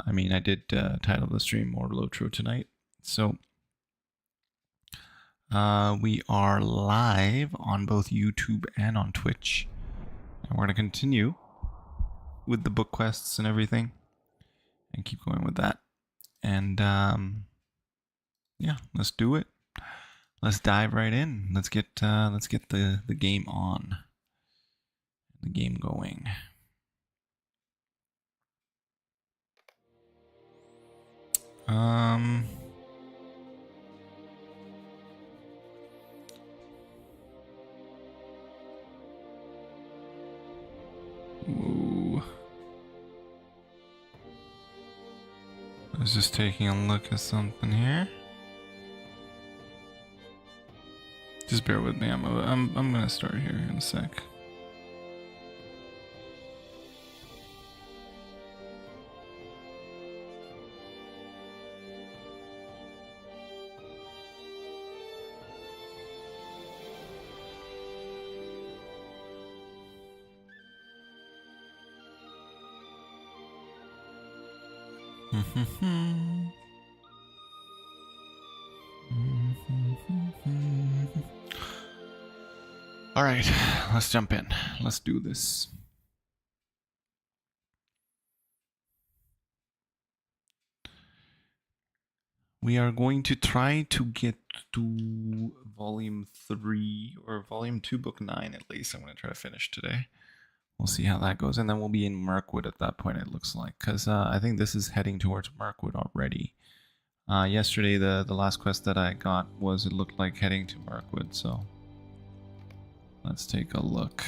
I mean, I did title the stream more LOTRO tonight. So we are live on both YouTube and on Twitch. And we're going to continue with the book quests and everything and keep going with that. And yeah, let's do it. Let's dive right in. Let's get the game on. The game going. Ooh. I was just taking a look at something here. Just bear with me. I'm gonna start here in a sec. All right, let's jump in. Let's do this. We are going to try to get to volume 3 or volume 2, book 9 at least. I'm going to try to finish today. We'll see how that goes. And then we'll be in Mirkwood at that point, it looks like. Because I think this is heading towards Mirkwood already. Yesterday, the last quest that I got was, it looked like heading to Mirkwood. So let's take a look.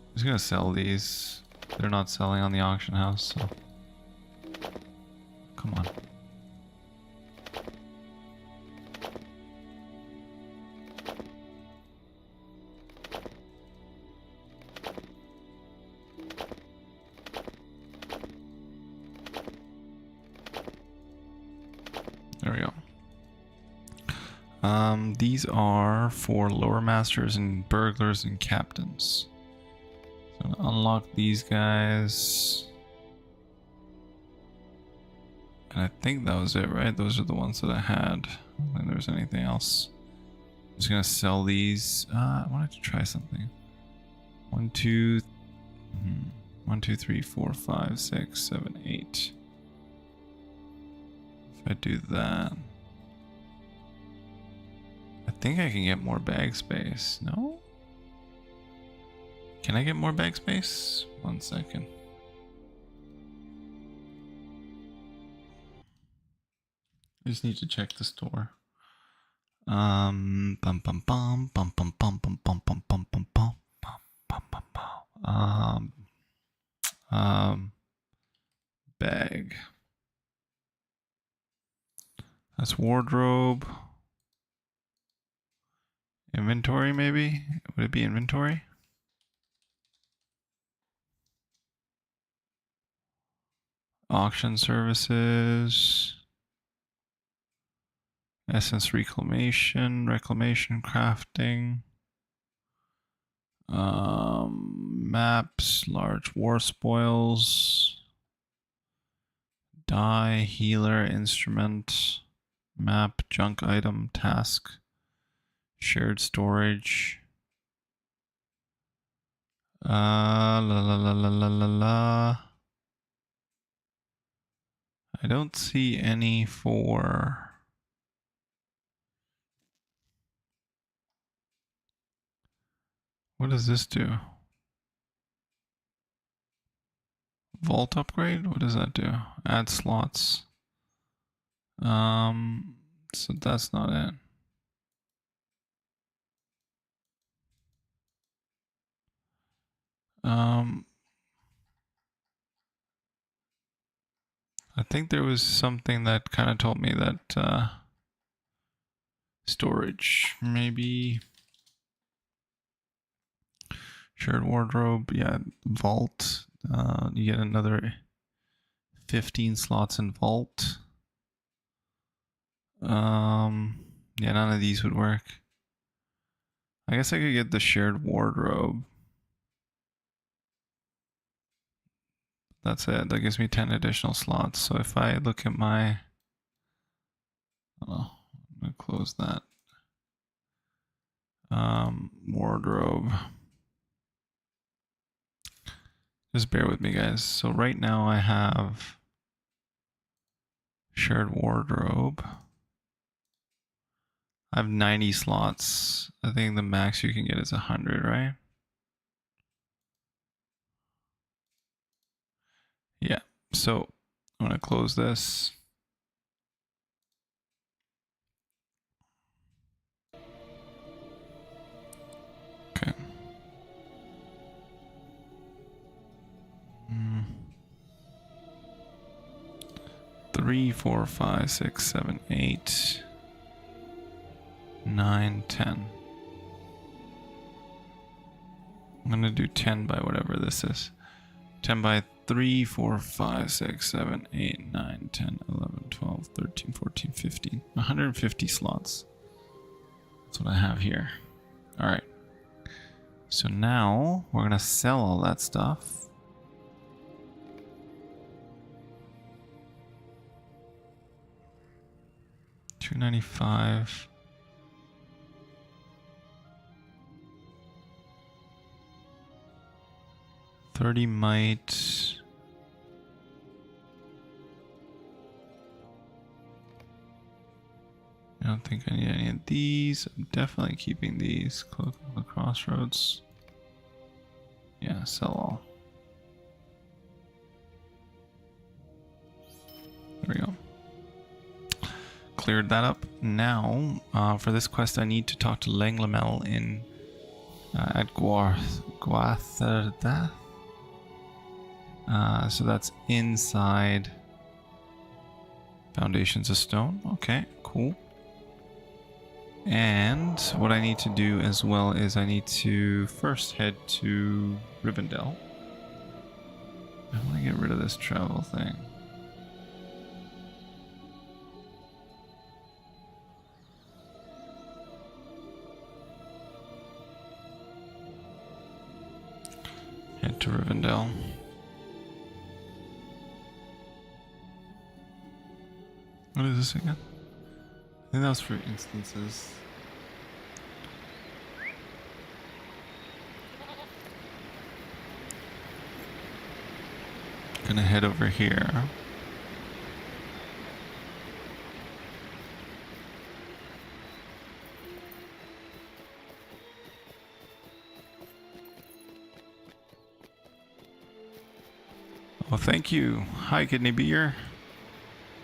I'm just going to sell these. They're not selling on the auction house, so... Come on. There we go. These are for lower masters and burglars and captains. So I'm gonna unlock these guys. And I think that was it, right? Those are the ones that I had. I don't think there's anything else. I'm just gonna sell these. I wanted to try something. 1, 2, 3, 4, 5, 6, 7, 8. If I do that, I think I can get more bag space. No? Can I get more bag space? 1 second. I just need to check the store. Bag. That's wardrobe. Inventory, maybe? Would it be inventory? Auction services. Essence reclamation, crafting. Maps, large war spoils. Die, healer, instrument. Map, junk item, task. Shared storage. La la la la la la la. I don't see any for... What does this do? Vault upgrade? What does that do? Add slots. So that's not it. I think there was something that kind of told me that storage, maybe shared wardrobe, yeah, vault. You get another 15 slots in vault. Yeah, none of these would work. I guess I could get the shared wardrobe. That's it. That gives me 10 additional slots. So if I look at my, I'm gonna close that. Wardrobe. Just bear with me, guys. So right now I have shared wardrobe. I have 90 slots. I think the max you can get is 100, right? Yeah. So I'm gonna close this. Okay. 3, 4, 5, 6, 7, 8, 9, 10. I'm gonna do 10 by whatever this is. 10 by 3, 4, 5, 6, 7, 8, 9, 10, 11, 12, 13, 14, 15. 150 slots. That's what I have here. Alright. So now we're gonna sell all that stuff. $295. $30 might. I don't think I need any of these. I'm definitely keeping these. Cloak of the Crossroads. Yeah, sell all. There we go. Cleared that up. Now, for this quest, I need to talk to LOTRO in at Gwathirdath. So that's inside Foundations of Stone. Okay, cool. And what I need to do as well is I need to first head to Rivendell. I want to get rid of this travel thing. Head to Rivendell. What is this again? I think that was for instances. Gonna head over here. Oh, thank you. Hi, Kidney Beer.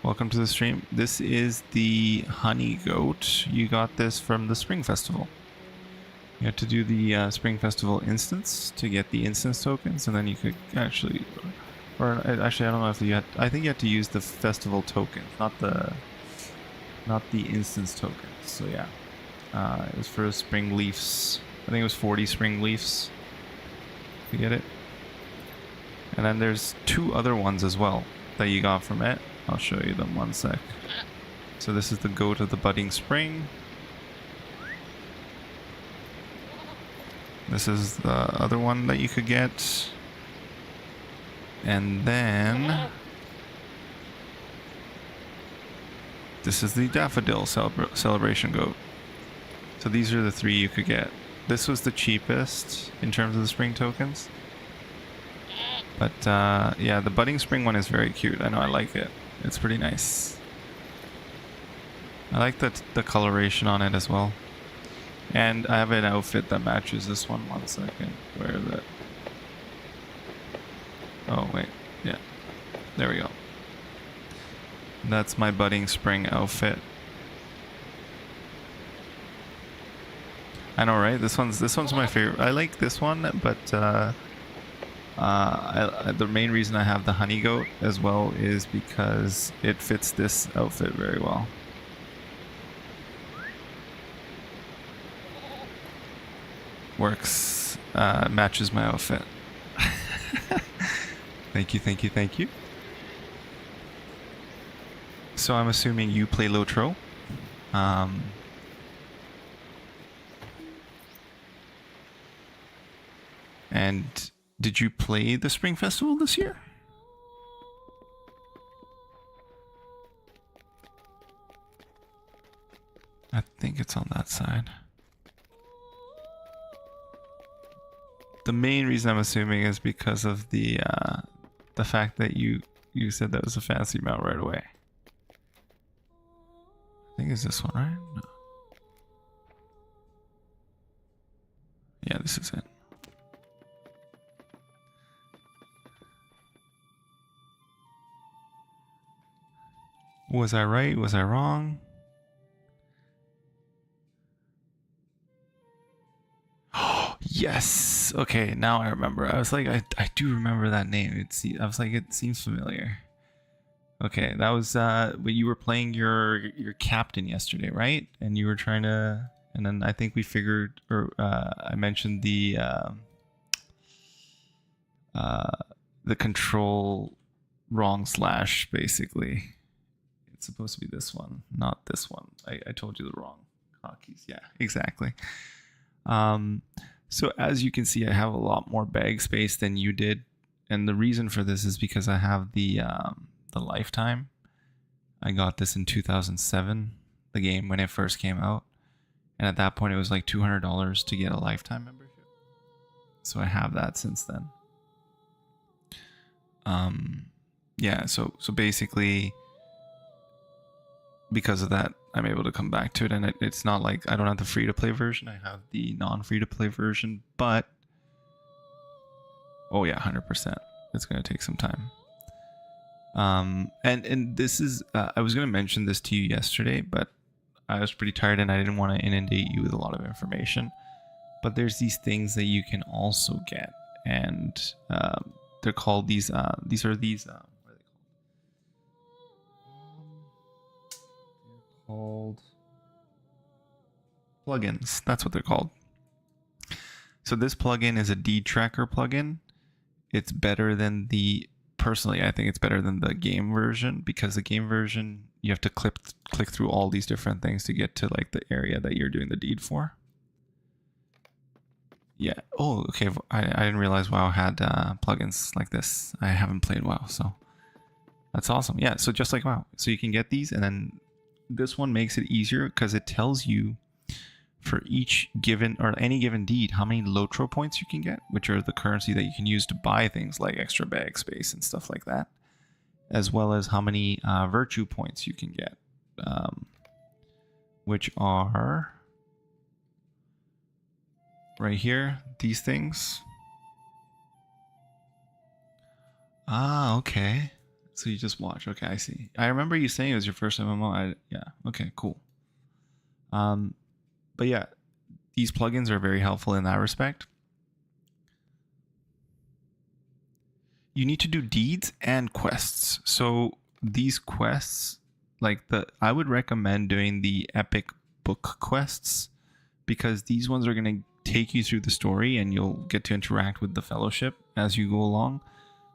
Welcome to the stream. This is the honey goat. You got this from the Spring Festival. You have to do the Spring Festival instance to get the instance tokens, and then you could actually, or actually, I don't know if you had. I think you had to use the festival tokens, not the instance tokens. So yeah, it was for spring leaves. I think it was 40 spring leaves to get it. And then there's 2 other ones as well that you got from it. I'll show you them one sec. So this is the goat of the budding spring. This is the other one that you could get. And then this is the daffodil celebration goat. So these are the 3 you could get. This was the cheapest in terms of the spring tokens. But yeah, the budding spring one is very cute. I know, I like it. It's pretty nice. I like the coloration on it as well. And I have an outfit that matches this one. One second. Where is it? Oh, wait. Yeah. There we go. That's my budding spring outfit. I know, right? This one's my favorite. I like this one, but the main reason I have the honey goat as well is because it fits this outfit very well. Works, matches my outfit. Thank you, thank you, thank you. So I'm assuming you play LOTRO. And did you play the Spring Festival this year? I think it's on that side. The main reason I'm assuming is because of the fact that you said that was a fancy mount right away. I think it's this one, right? No. Yeah, this is it. Was I right? Was I wrong? Yes. Okay, now I remember. I was like, I do remember that name. I was like, it seems familiar. Okay, that was when you were playing your captain yesterday, right? And you were trying to, and then I think we figured, or I mentioned the control wrong slash basically. It's supposed to be this one, not this one. I told you the wrong hotkeys. Yeah, exactly. So as you can see, I have a lot more bag space than you did, and the reason for this is because I have the lifetime. I got this in 2007, the game when it first came out, and at that point it was like $200 to get a lifetime membership. So I have that since then. Yeah. So basically, because of that, I'm able to come back to it, and it's not like I don't have the free-to-play version. I have the non-free-to-play version, but oh yeah, 100%. It's going to take some time. And this is I was going to mention this to you yesterday, but I was pretty tired and I didn't want to inundate you with a lot of information. But there's these things that you can also get, and they're called these. These are these. What are they called? They're called plugins. That's what they're called. So this plugin is a deed tracker plugin. It's better than the. Personally, I think it's better than the game version, because the game version you have to click through all these different things to get to like the area that you're doing the deed for. Yeah. Oh, okay. I didn't realize WoW had plugins like this. I haven't played WoW, so that's awesome. Yeah. So just like WoW, so you can get these, and then this one makes it easier because it tells you for each given or any given deed how many LOTRO points you can get, which are the currency that you can use to buy things like extra bag space and stuff like that, as well as how many virtue points you can get, which are right here, these things. Ah, okay. So you just watch. Okay, I see. I remember you saying it was your first MMO. Yeah. Okay, cool. But yeah, these plugins are very helpful in that respect. You need to do deeds and quests. So these quests, I would recommend doing the epic book quests, because these ones are going to take you through the story and you'll get to interact with the fellowship as you go along.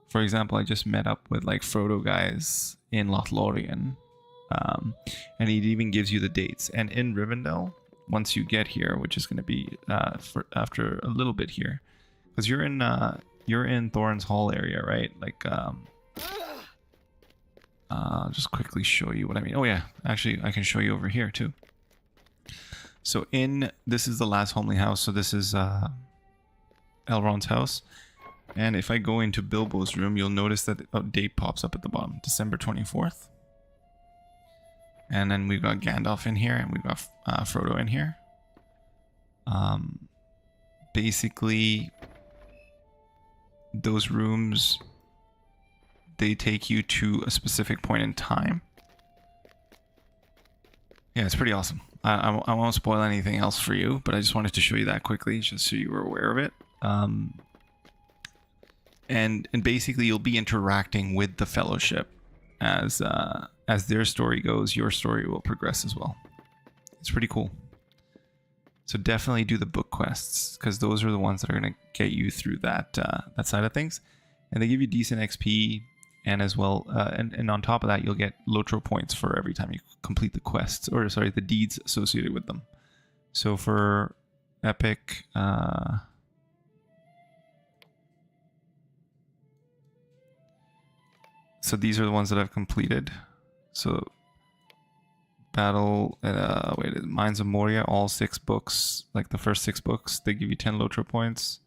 For example, I just met up with like Frodo guys in Lothlorien, and it even gives you the dates. And in Rivendell, once you get here, which is going to be after a little bit here, because you're in Thorin's Hall area, right? Like, just quickly show you what I mean. Oh yeah, actually, I can show you over here too. So this is the last homely house. So this is Elrond's house. And if I go into Bilbo's room, you'll notice that a date pops up at the bottom, December 24th. And then we've got Gandalf in here, and we've got Frodo in here. Basically, those rooms, they take you to a specific point in time. Yeah, it's pretty awesome. I won't spoil anything else for you, but I just wanted to show you that quickly, just so you were aware of it. And basically, you'll be interacting with the Fellowship as their story goes. Your story will progress as well. It's pretty cool. So definitely do the book quests, because those are the ones that are going to get you through that side of things, and they give you decent XP. And as well, and on top of that, you'll get LOTRO points for every time you complete the quests, or sorry, the deeds associated with them. So for Epic, so these are the ones that I've completed. So Battle at Mines of Moria, all 6 books, like the first 6 books, they give you 10 LOTRO points.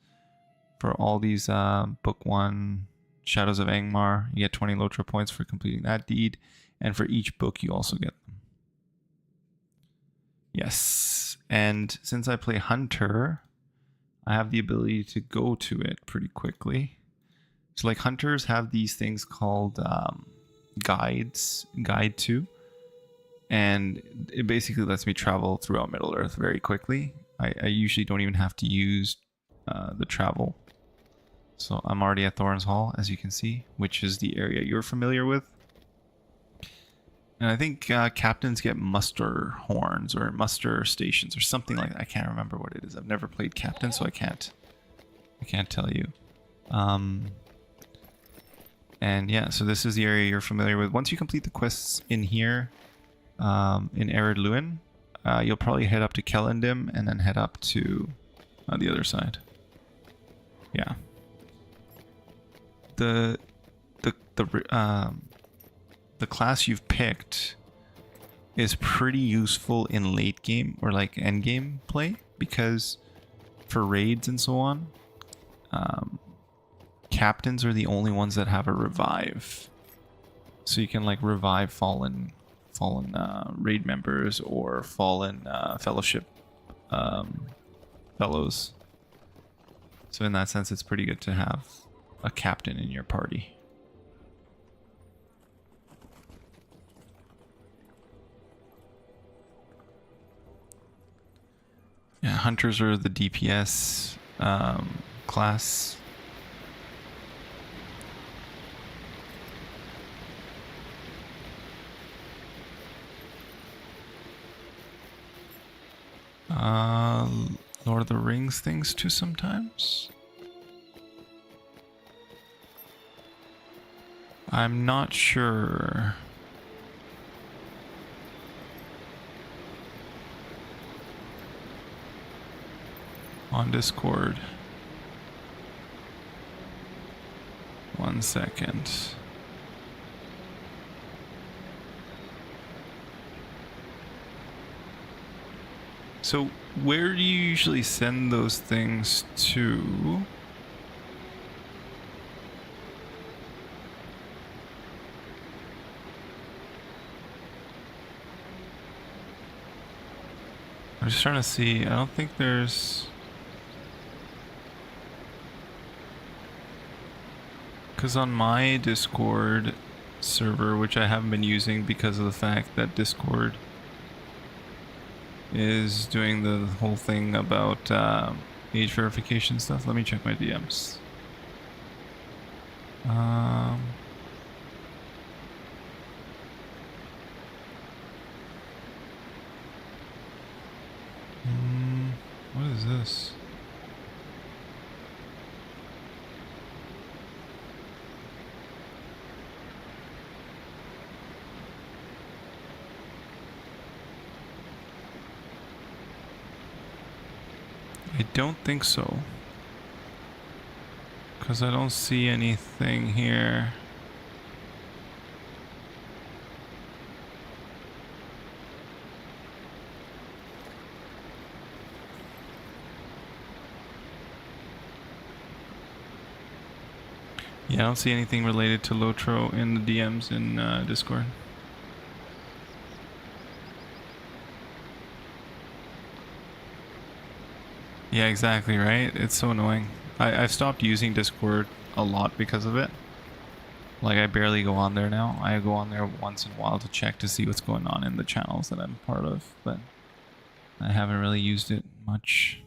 For all these book 1, Shadows of Angmar, you get 20 LOTRO points for completing that deed, and for each book you also get them. Yes, and since I play Hunter, I have the ability to go to it pretty quickly. So like Hunters have these things called guides, Guide to, and it basically lets me travel throughout Middle Earth very quickly. I usually don't even have to use the travel. So I'm already at Thorin's Hall, as you can see, which is the area you're familiar with. And I think captains get muster horns or muster stations or something like that. I can't remember what it is. I've never played captain, so I can't tell you. And yeah, so this is the area you're familiar with. Once you complete the quests in here, in Ered Luin, you'll probably head up to Kellendim and then head up to the other side. Yeah. The class you've picked is pretty useful in late game or like end game play, because for raids and so on, captains are the only ones that have a revive, so you can like revive fallen raid members or fallen fellowship fellows. So in that sense, it's pretty good to have a captain in your party. Yeah, hunters are the DPS class. Lord of the Rings things too sometimes. I'm not sure. On Discord. 1 second. So where do you usually send those things to? I'm just trying to see. I don't think there's... Because on my Discord server, which I haven't been using because of the fact that Discord is doing the whole thing about age verification stuff. Let me check my DMs. What is this? I don't think so, because I don't see anything here. Yeah, I don't see anything related to LOTRO in the DMs in Discord. Yeah, exactly, right? It's so annoying. I've stopped using Discord a lot because of it. Like, I barely go on there now. I go on there once in a while to check to see what's going on in the channels that I'm part of, but I haven't really used it much.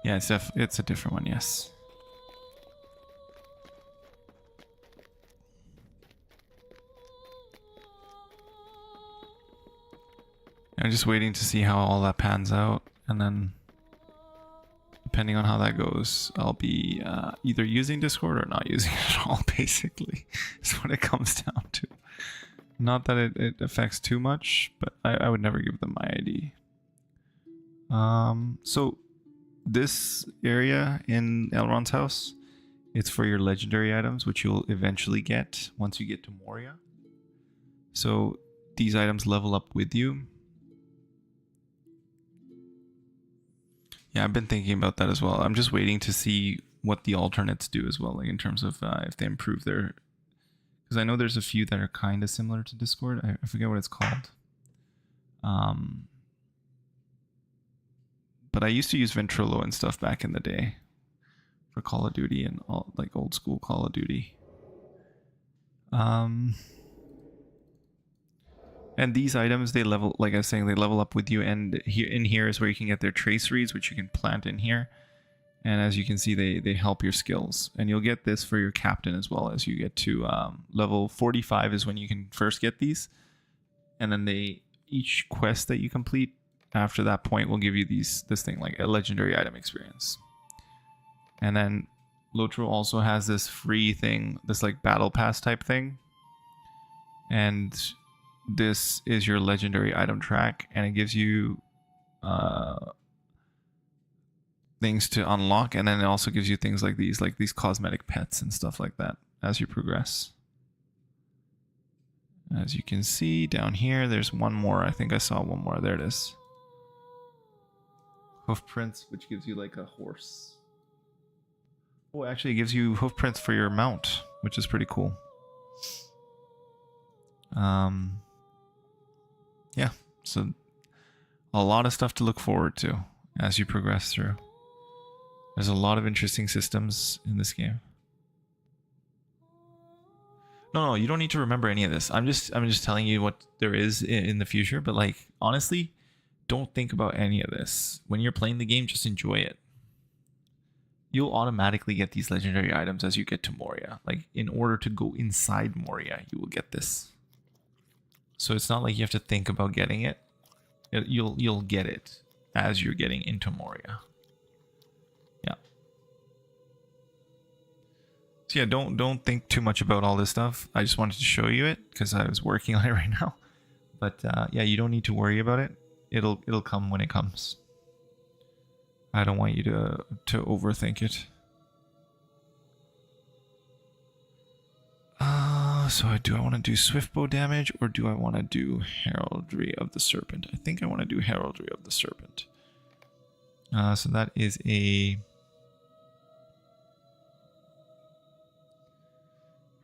Yeah, it's a different one, yes. I'm just waiting to see how all that pans out, and then depending on how that goes, I'll be either using Discord or not using it at all, basically. That's what it comes down to. Not that it affects too much, but I would never give them my ID. So this area in Elrond's house, it's for your legendary items, which you'll eventually get once you get to Moria. So these items level up with you. Yeah, I've been thinking about that as well. I'm just waiting to see what the alternates do as well, like in terms of if they improve their... Because I know there's a few that are kind of similar to Discord. I forget what it's called. But I used to use Ventrilo and stuff back in the day for Call of Duty and all, like old school Call of Duty. And these items, they level, like I was saying, they level up with you. And here is where you can get their trace reads, which you can plant in here. And as you can see, they help your skills. And you'll get this for your captain as well as you get to level 45 is when you can first get these. And then each quest that you complete after that point will give you this thing, like a legendary item experience. And then LOTRO also has this free thing, this like battle pass type thing. And this is your legendary item track, and it gives you things to unlock, and then it also gives you things like these cosmetic pets and stuff like that as you progress. As you can see down here, there's one more. I think I saw one more. There it is. Hoof prints, which gives you like a horse. Oh, actually it gives you hoof prints for your mount, which is pretty cool. Yeah, so a lot of stuff to look forward to as you progress through. There's a lot of interesting systems in this game. No, you don't need to remember any of this. I'm just telling you what there is in the future, but like honestly, don't think about any of this. When you're playing the game, just enjoy it. You'll automatically get these legendary items as you get to Moria. Like in order to go inside Moria, you will get this. So it's not like you have to think about getting it. You'll get it as you're getting into Moria. Yeah. So yeah, don't think too much about all this stuff. I just wanted to show you it because I was working on it right now. But yeah, you don't need to worry about it. It'll come when it comes. I don't want you to overthink it. So do I want to do swift bow damage or do I want to do Heraldry of the Serpent? I think I want to do Heraldry of the Serpent. So that is a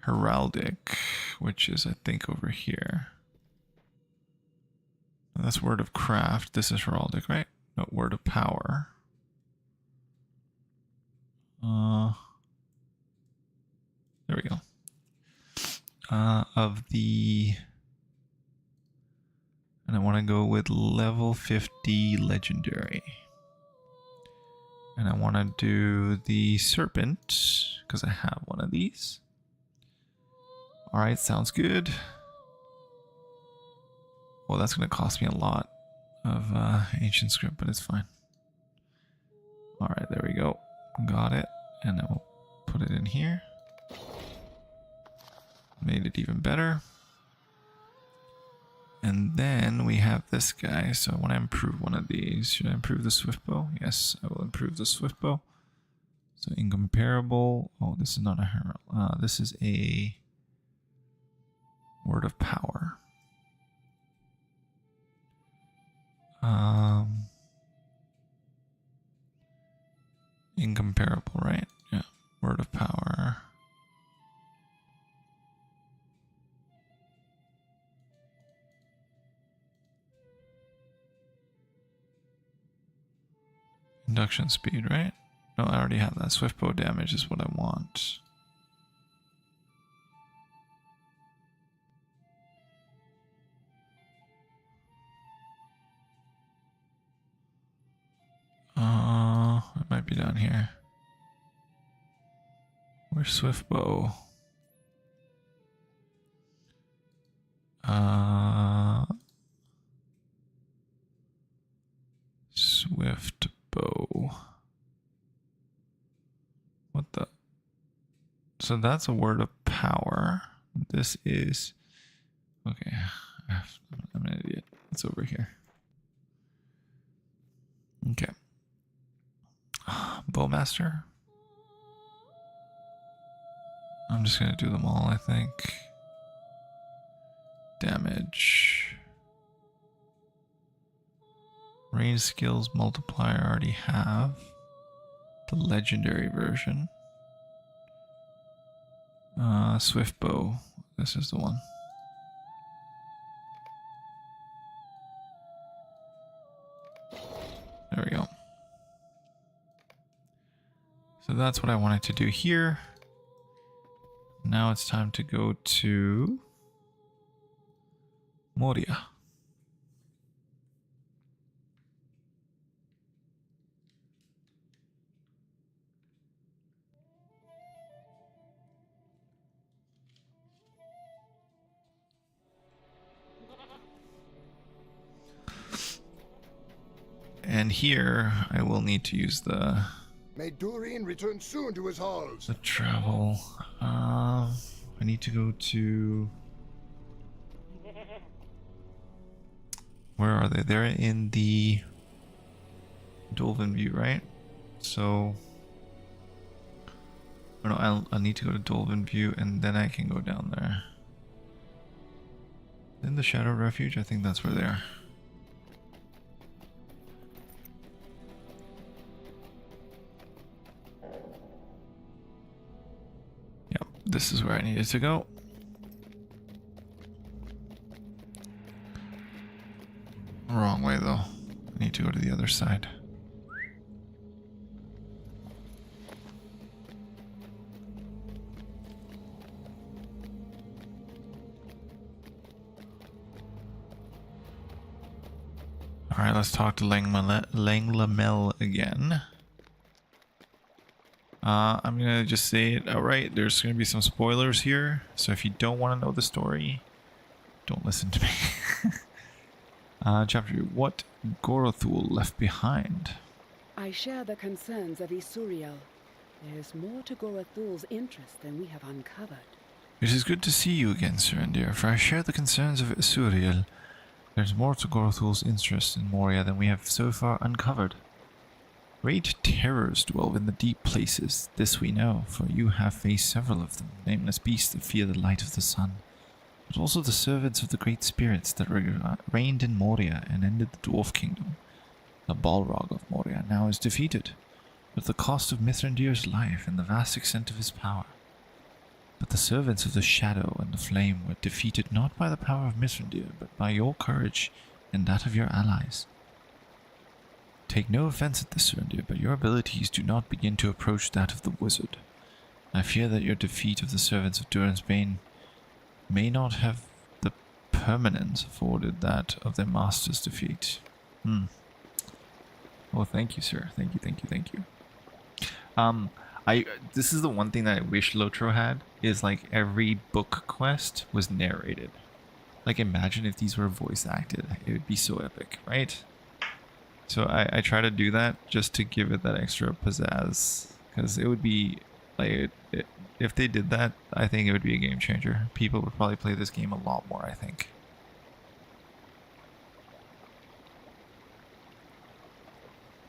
Heraldic, which is I think over here. That's Word of Craft. This is Heraldic, right? No, Word of Power. There we go. And I want to go with level 50 legendary. And I want to do the Serpent because I have one of these. All right, sounds good. Well, that's going to cost me a lot of ancient script, but it's fine. All right, there we go. Got it. And then we'll put it in here. Made it even better. And then we have this guy. So I want to improve one of these. Should I improve the swift bow? Yes, I will improve the swift bow. So incomparable. Oh, this is not a herald. This is a Word of Power. Incomparable, right? Yeah. Word of Power. Induction speed, right? No, I already have that. Swift bow damage is what I want. It might be down here. Where's swift bow? Swift bow. What the? So that's a Word of Power. This is... Okay. I'm an idiot. It's over here. Okay. Bowmaster. I'm just going to do them all, I think. Damage. Range skills multiplier I already have. The legendary version. Swift bow. This is the one. There we go. So that's what I wanted to do here. Now it's time to go to Moria. And here I will need to use the May Durine return soon to his halls. the travel. I need to go to, where are they? They're in the Dolphin View, right? So, oh no, I'll need to go to Dolphin View and then I can go down there. In the Shadow Refuge, I think that's where they are. Yep, this is where I needed to go. Wrong way though. I need to go to the other side. Alright, let's talk to LOTRO again. I'm gonna just say it outright. There's gonna be some spoilers here, so if you don't want to know the story, don't listen to me. Chapter 2. What Gorothul left behind. I share the concerns of Isuriel. There is more to Gorothul's interest than we have uncovered. It is good to see you again, Serendir, for I share the concerns of Isuriel. There's more to Gorothul's interest in Moria than we have so far uncovered. Great terrors dwell in the deep places, this we know, for you have faced several of them, nameless beasts that fear the light of the sun, but also the servants of the great spirits that reigned in Moria and ended the dwarf kingdom. The Balrog of Moria now is defeated, at the cost of Mithrandir's life and the vast extent of his power. But the servants of the Shadow and the Flame were defeated not by the power of Mithrandir, but by your courage and that of your allies. Take no offense at this, Serendir, but your abilities do not begin to approach that of the wizard. I fear that your defeat of the servants of Durin's Bane may not have the permanence afforded that of their master's defeat. Oh, thank you, sir. Thank you. This is the one thing that I wish LOTRO had, is like every book quest was narrated. Like imagine if these were voice acted. It would be so epic, right? So I try to do that just to give it that extra pizzazz, because it would be like if they did that, I think it would be a game changer. People would probably play this game a lot more, I think.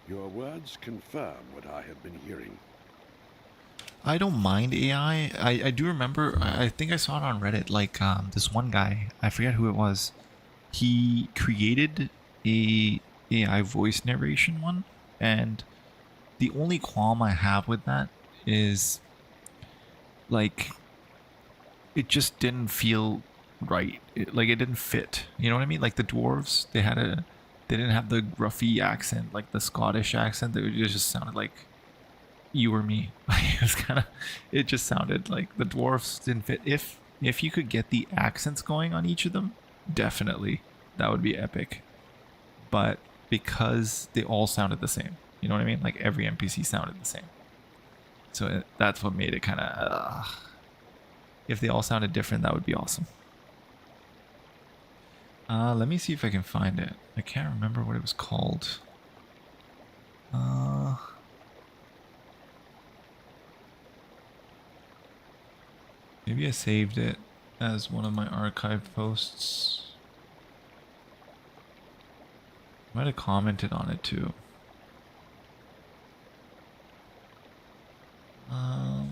Your words confirm what I have been hearing. I don't mind AI. I do remember, I think I saw it on Reddit, like this one guy, I forget who it was. He created a AI voice narration one, and the only qualm I have with that is like it just didn't feel right. Like it didn't fit. You know what I mean? Like the dwarves, they didn't have the gruffy accent, like the Scottish accent. It just sounded like you or me. It just sounded like the dwarfs didn't fit. If you could get the accents going on each of them, definitely that would be epic. But because they all sounded the same, you know what I mean? Like every NPC sounded the same. So that's what made it kind of. If they all sounded different, that would be awesome. Let me see if I can find it. I can't remember what it was called. Maybe I saved it as one of my archive posts. Might have commented on it too. No.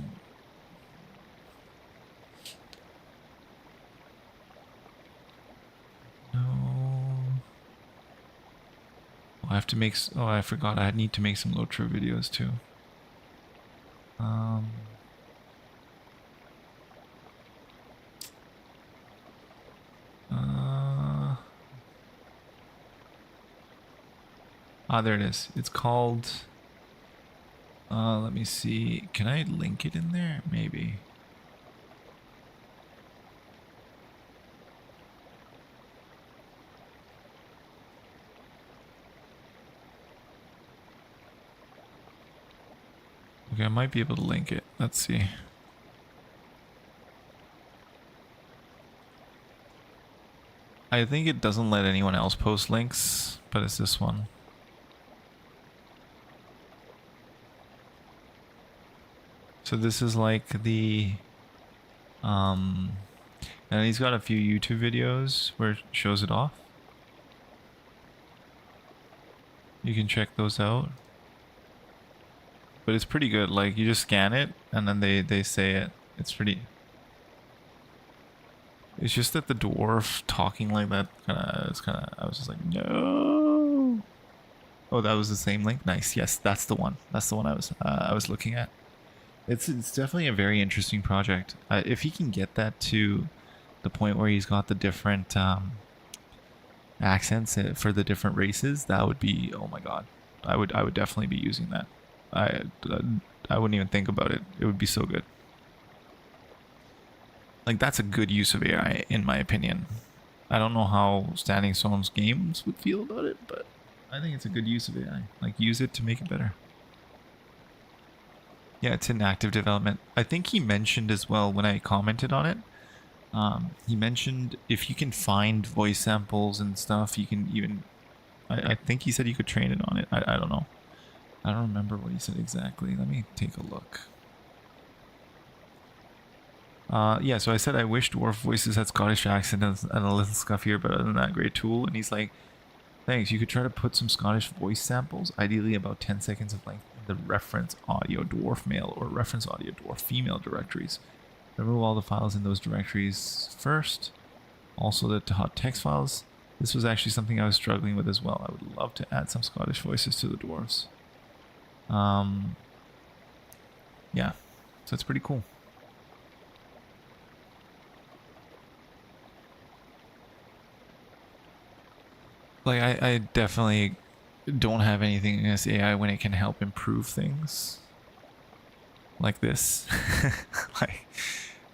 I have to make. Oh, I forgot. I need to make some LOTRO videos too. There it is. It's called. Let me see. Can I link it in there? Maybe. Okay, I might be able to link it. Let's see. I think it doesn't let anyone else post links, but it's this one. So this is like the and he's got a few YouTube videos where it shows it off. You can check those out. But it's pretty good. Like you just scan it and then they say it. It's pretty. It's just that the dwarf talking like that I was just like, no. Oh, that was the same link. Nice. Yes, that's the one. That's the one I was looking at. It's definitely a very interesting project. If he can get that to the point where he's got the different accents for the different races, that would be, oh my god. I would definitely be using that. I wouldn't even think about it. It would be so good. Like that's a good use of AI in my opinion. I don't know how Standing Stone's games would feel about it, but I think it's a good use of AI. Like use it to make it better. Yeah, it's in active development. I think he mentioned as well when I commented on it. He mentioned if you can find voice samples and stuff, you can even. I think he said you could train it on it. I don't know. I don't remember what he said exactly. Let me take a look. Yeah, so I said I wish dwarf voices had Scottish accent and a little scuffier, but other than that, great tool. And he's like, thanks. You could try to put some Scottish voice samples, ideally about 10 seconds of length, in the reference audio dwarf male or reference audio dwarf female directories. Remove all the files in those directories first. Also the hot text files. This was actually something I was struggling with as well. I would love to add some Scottish voices to the dwarves. Yeah, so it's pretty cool. Like, I definitely don't have anything against AI when it can help improve things. Like this. Like,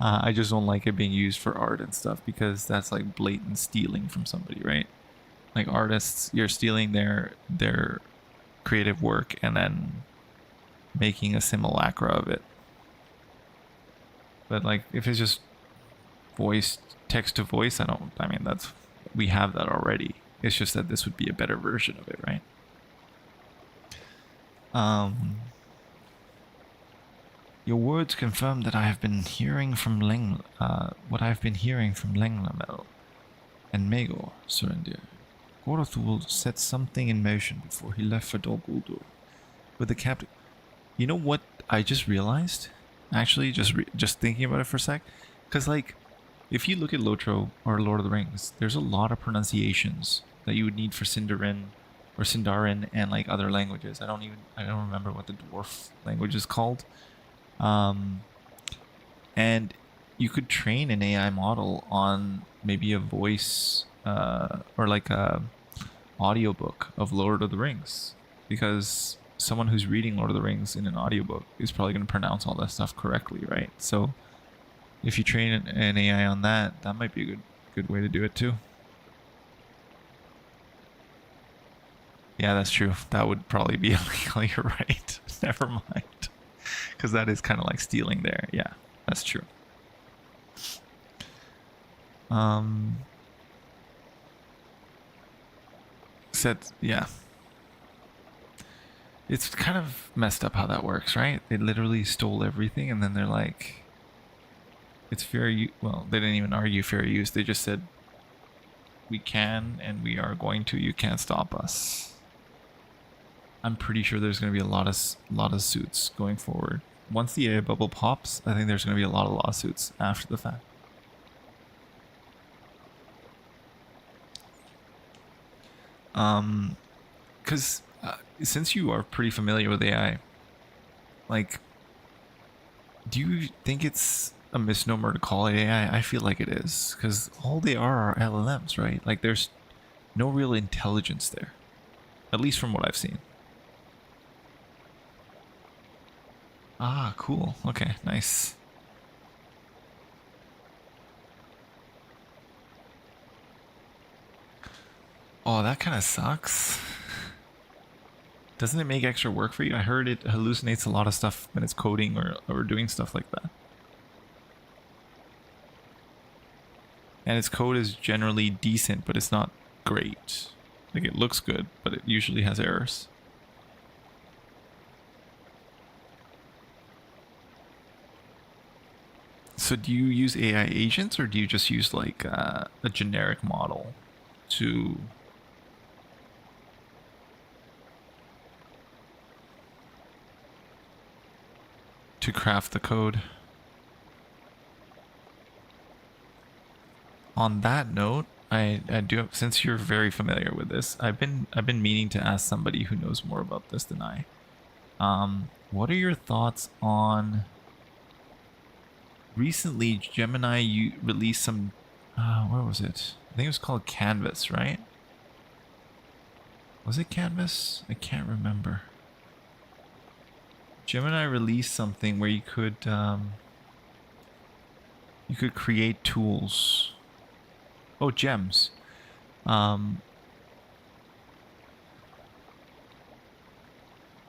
I just don't like it being used for art and stuff because that's like blatant stealing from somebody, right? Like artists, you're stealing their creative work and then making a simulacra of it. But like, if it's just voice, text to voice, I mean, we have that already. It's just that this would be a better version of it, right? Your words confirm that I have been hearing from what I've been hearing from Lenglamel and Magor, Surendir. Gorothul set something in motion before he left for Dol Guldur. With the captain. You know what I just realized? Actually, just thinking about it for a sec. Because, like, if you look at LOTRO or Lord of the Rings, there's a lot of pronunciations that you would need for Sindarin or Sindarin and like other languages. I don't remember what the dwarf language is called. And you could train an AI model on maybe a voice or like a audiobook of Lord of the Rings, because someone who's reading Lord of the Rings in an audiobook is probably going to pronounce all that stuff correctly, right? So if you train an AI on that, that might be a good way to do it too. Yeah, that's true. That would probably be illegal. You're right. Never mind. Because that is kind of like stealing there. Yeah, that's true. Yeah. It's kind of messed up how that works, right? They literally stole everything and then they're like, it's fair use. Well, they didn't even argue fair use. They just said, we can and we are going to. You can't stop us. I'm pretty sure there's going to be a lot of suits going forward. Once the AI bubble pops, I think there's going to be a lot of lawsuits after the fact. because since you are pretty familiar with AI, like, do you think it's a misnomer to call it AI? I feel like it is, because all they are LLMs, right? Like, there's no real intelligence there, at least from what I've seen. Ah, cool. Okay, nice. Oh, that kind of sucks. Doesn't it make extra work for you? I heard it hallucinates a lot of stuff when it's coding or doing stuff like that. And its code is generally decent, but it's not great. Like, it looks good, but it usually has errors. So do you use AI agents, or do you just use like a generic model to craft the code? On that note, I do, since you're very familiar with this, I've been meaning to ask somebody who knows more about this than I. What are your thoughts on recently Gemini released some where was it? I think it was called Canvas, right? Was it Canvas? I can't remember. Gemini released something where you could create tools. Oh, gems.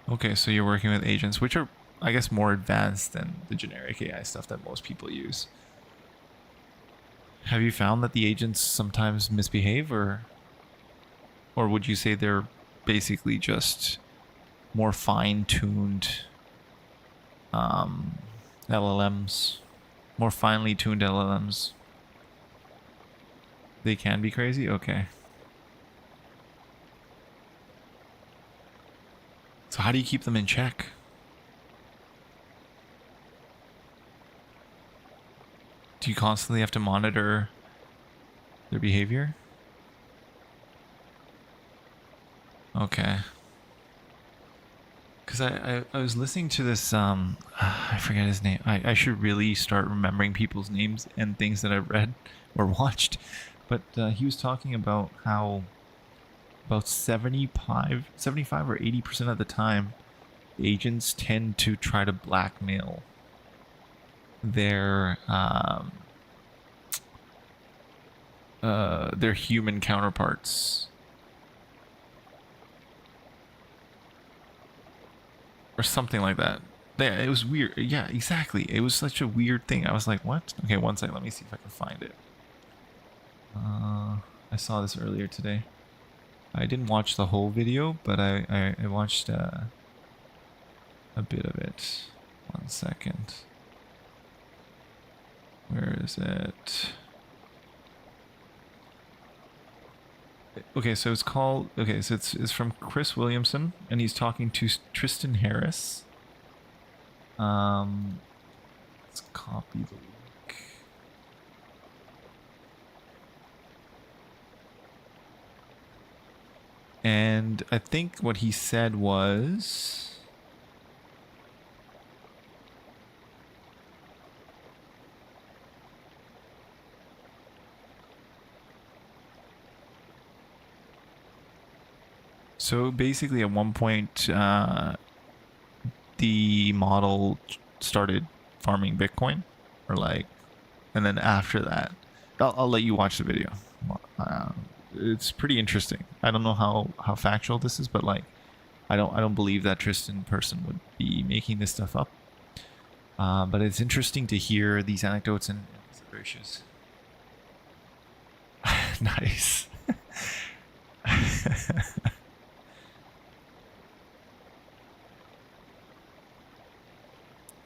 Okay, so you're working with agents, which are, I guess, more advanced than the generic AI stuff that most people use. Have you found that the agents sometimes misbehave, or would you say they're basically just more fine-tuned LLMs, more finely tuned LLMs? They can be crazy? Okay. So how do you keep them in check? Do you constantly have to monitor their behavior? Okay. Because I was listening to this, I forget his name. I should really start remembering people's names and things that I've read or watched. But he was talking about how about 75 or 80% of the time, agents tend to try to blackmail their human counterparts, or something like that. Yeah, it was weird. Yeah, exactly. It was such a weird thing. I was like, what? Okay, one second. Let me see if I can find it. I saw this earlier today. I didn't watch the whole video, but I watched a bit of it. One second. Where is it? Okay, so it's called... Okay, so it's from Chris Williamson, and he's talking to Tristan Harris. Let's copy the link. And I think what he said was... So basically at one point, the model started farming Bitcoin, or like, and then after that, I'll let you watch the video. It's pretty interesting. I don't know how factual this is, but like, I don't believe that Tristan person would be making this stuff up. But it's interesting to hear these anecdotes and observations. Nice.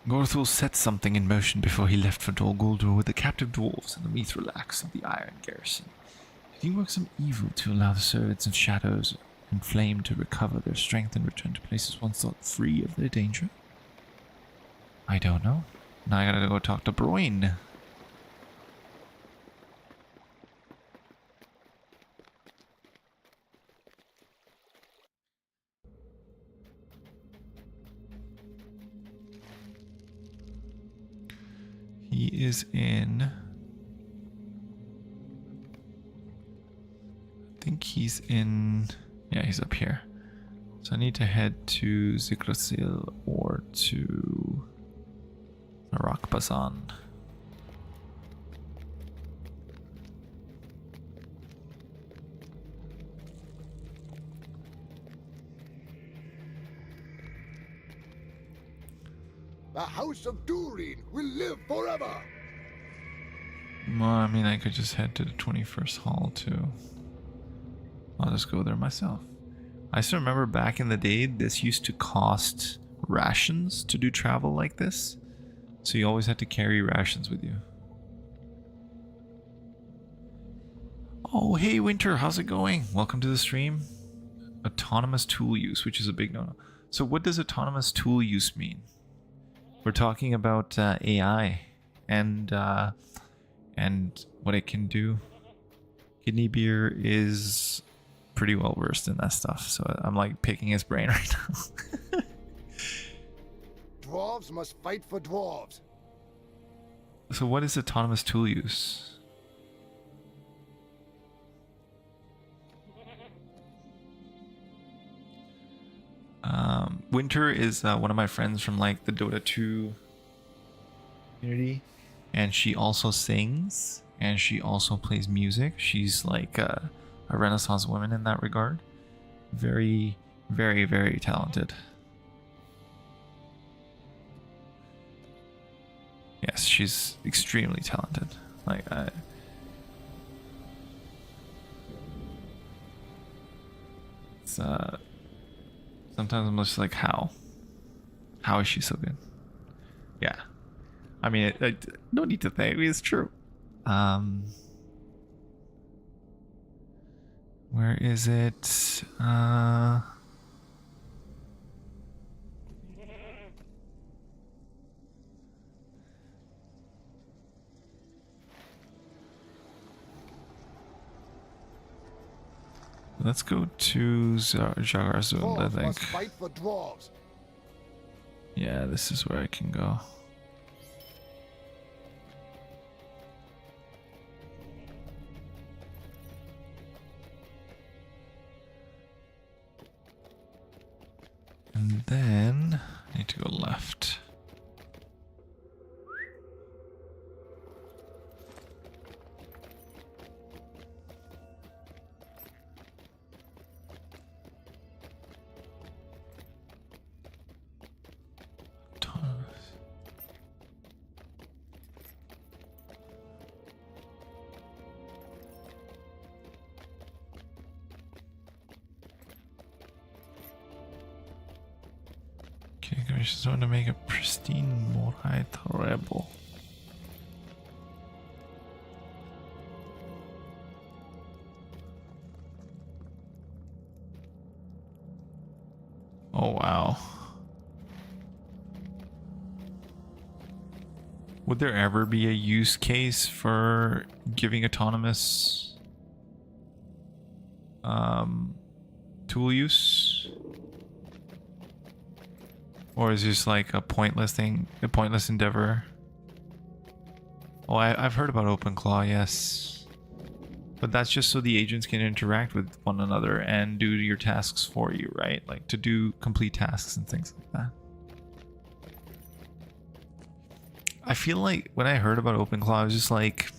Gorthul set something in motion before he left for Dol Guldur with the captive dwarves and the Mithralax of the Iron Garrison. Did he work some evil to allow the servants of shadows and flame to recover their strength and return to places once thought free of their danger? I don't know. Now I gotta go talk to Broin. He is in... I think he's in... Yeah, he's up here. So I need to head to Yggdrasil or to Rakbazan. The House of Durin will live forever! Well, I mean, I could just head to the 21st Hall too. I'll just go there myself. I still remember back in the day, this used to cost rations to do travel like this. So you always had to carry rations with you. Oh, hey Winter, how's it going? Welcome to the stream. Autonomous tool use, which is a big no-no. So what does autonomous tool use mean? We're talking about AI and what it can do. Kidney Beer is pretty well versed in that stuff, so I'm like picking his brain right now. Dwarves must fight for dwarves. So what is autonomous tool use? Winter is one of my friends from like the Dota 2 community, and she also sings and she also plays music. She's like a Renaissance woman in that regard. Very, very, very talented. Yes, she's extremely talented. Like it's sometimes I'm just like, how is she so good? Yeah, I mean, I no need to thank me. It's true. Where is it? Let's go to Jagarzund, I Dwarves think. must fight for dwarves. Yeah, this is where I can go. And then I need to go left. Okay, I just want to make a pristine Morite rebel. Oh wow. Would there ever be a use case for giving autonomous tool use? Or is it just like a pointless thing, a pointless endeavor? Oh, I've heard about OpenClaw, yes. But that's just so the agents can interact with one another and do your tasks for you, right? Like to do complete tasks and things like that. I feel like when I heard about OpenClaw, I was just like,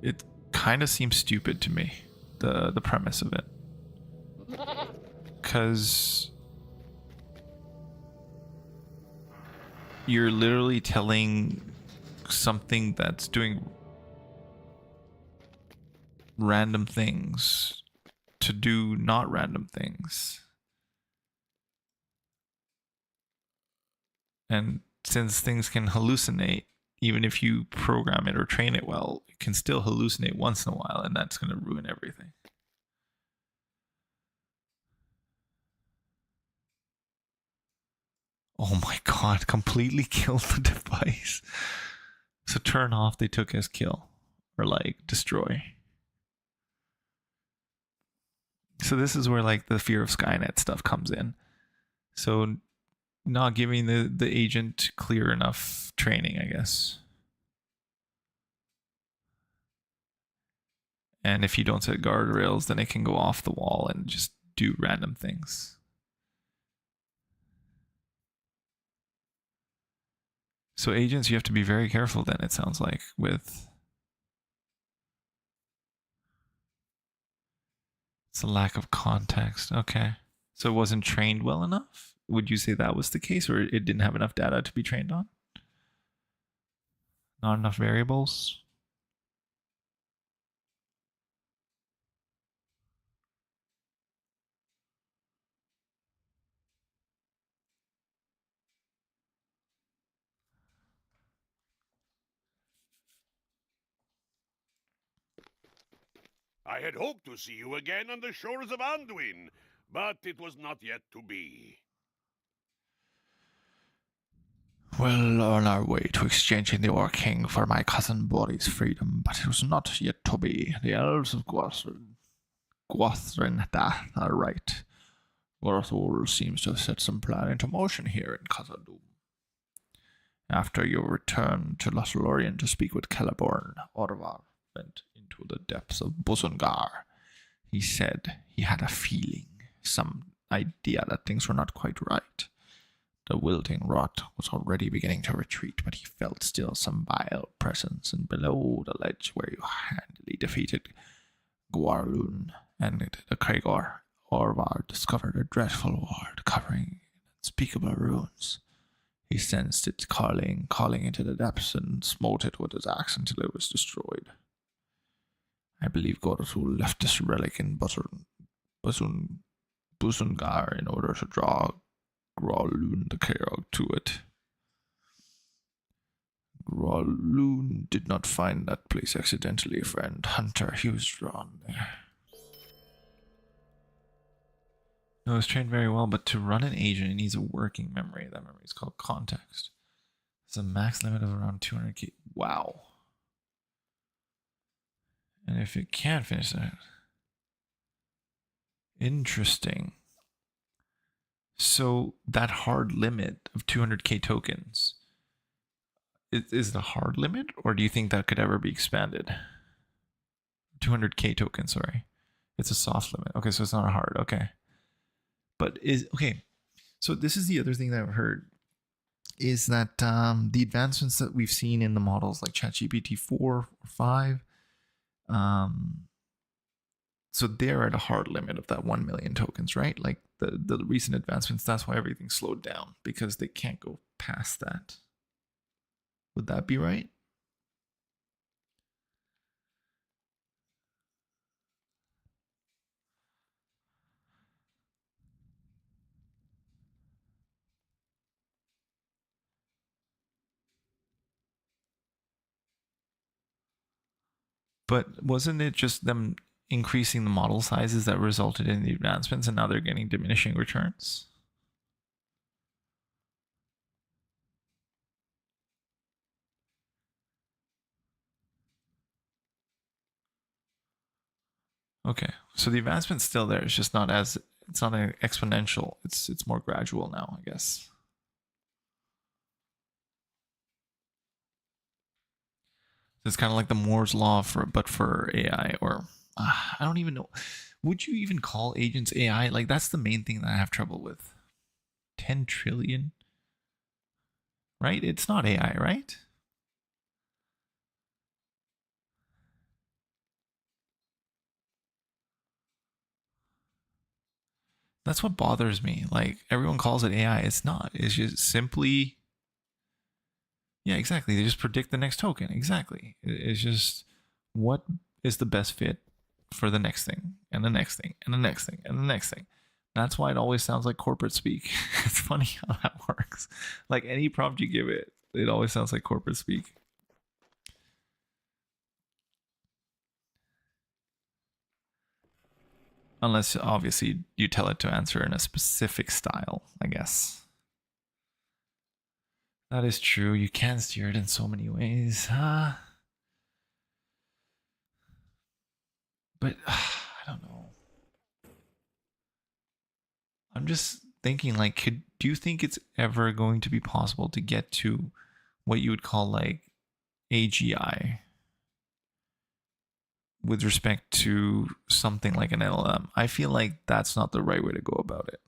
it kind of seems stupid to me, the premise of it. Because you're literally telling something that's doing random things to do not random things. And since things can hallucinate, even if you program it or train it well, it can still hallucinate once in a while, and that's going to ruin everything. Oh my god, completely killed the device. So turn off, they took as kill. Or like destroy. So this is where like the fear of Skynet stuff comes in. So not giving the agent clear enough training, I guess. And if you don't set guardrails, then it can go off the wall and just do random things. So agents, you have to be very careful then, it sounds like, with... It's a lack of context. Okay. So it wasn't trained well enough? Would you say that was the case, or it didn't have enough data to be trained on? Not enough variables? I had hoped to see you again on the shores of Anduin, but it was not yet to be. Well, on our way to exchanging the Orc King for my cousin Bori's freedom, but it was not yet to be. The elves of Gwathrin are right. Gorthul seems to have set some plan into motion here in Khazad-dûm. After your return to Lothlorien to speak with Celeborn, Orvar went into the depths of Bosongar. He said he had a feeling, some idea that things were not quite right. The wilting rot was already beginning to retreat, but he felt still some vile presence, and below the ledge where you handily defeated Gwarlun and the Kraegor, Orvar discovered a dreadful ward covering unspeakable runes. He sensed it calling into the depths, and smote it with his axe until it was destroyed. I believe Gorthul left this relic in Busungar in order to draw Grawlun the Kraegor to it. Grawlun did not find that place accidentally, friend Hunter. He was drawn there. No, it was trained very well, but to run an agent, it needs a working memory. That memory is called context. It's a max limit of around 200k. Wow. And if it can't finish that... Interesting. So that hard limit of 200k tokens, is the hard limit, or do you think that could ever be expanded? 200k tokens, sorry. It's a soft limit. Okay, so it's not a hard. Okay. But okay. So this is the other thing that I've heard, is that the advancements that we've seen in the models like ChatGPT 4 or 5, so they're at a hard limit of that 1 million tokens, right? Like the recent advancements, that's why everything slowed down, because they can't go past that. Would that be right? But wasn't it just them increasing the model sizes that resulted in the advancements, and now they're getting diminishing returns? Okay, so the advancement's still there. It's just not as, it's not an exponential. It's more gradual now, I guess. It's kind of like the Moore's law for AI, or I don't even know. Would you even call agents AI? Like, that's the main thing that I have trouble with. 10 trillion, right? It's not AI, right? That's what bothers me. Like, everyone calls it AI. It's not. It's just simply, yeah, exactly. They just predict the next token. Exactly. It's just what is the best fit for the next thing, and the next thing, and the next thing, and the next thing. That's why it always sounds like corporate speak. It's funny how that works. Like, any prompt you give it, it always sounds like corporate speak. Unless, obviously, you tell it to answer in a specific style, I guess. That is true. You can steer it in so many ways. But I don't know. I'm just thinking like, do you think it's ever going to be possible to get to what you would call like AGI with respect to something like an LLM? I feel like that's not the right way to go about it.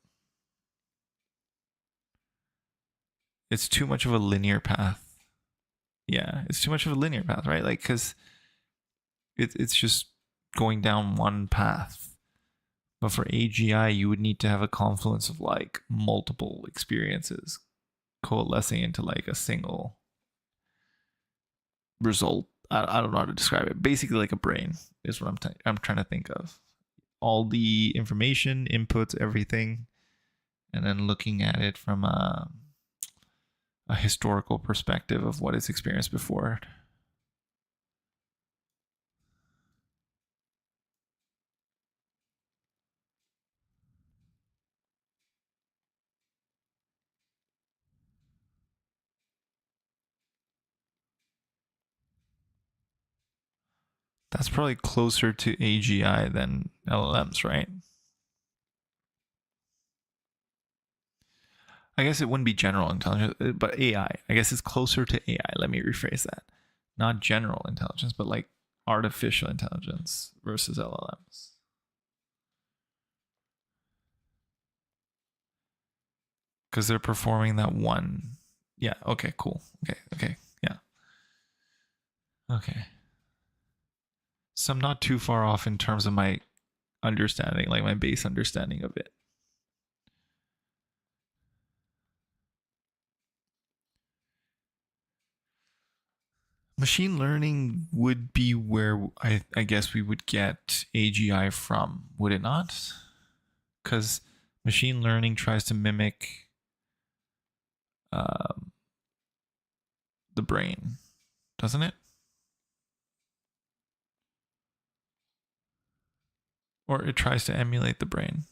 It's too much of a linear path. Yeah, it's too much of a linear path, right? Like, because it's just going down one path. But for AGI, you would need to have a confluence of like multiple experiences coalescing into like a single result. I don't know how to describe it. Basically, like a brain is what I'm trying to think of. All the information, inputs, everything, and then looking at it from a historical perspective of what it's experienced before. That's probably closer to AGI than LLMs, right? I guess it wouldn't be general intelligence, but AI. I guess it's closer to AI. Let me rephrase that. Not general intelligence, but like artificial intelligence versus LLMs. Because they're performing that one. Yeah, okay, cool. Okay, yeah. Okay. So I'm not too far off in terms of my understanding, like my base understanding of it. Machine learning would be where I guess we would get AGI from, would it not? Because machine learning tries to mimic um, the brain, doesn't it? Or it tries to emulate the brain.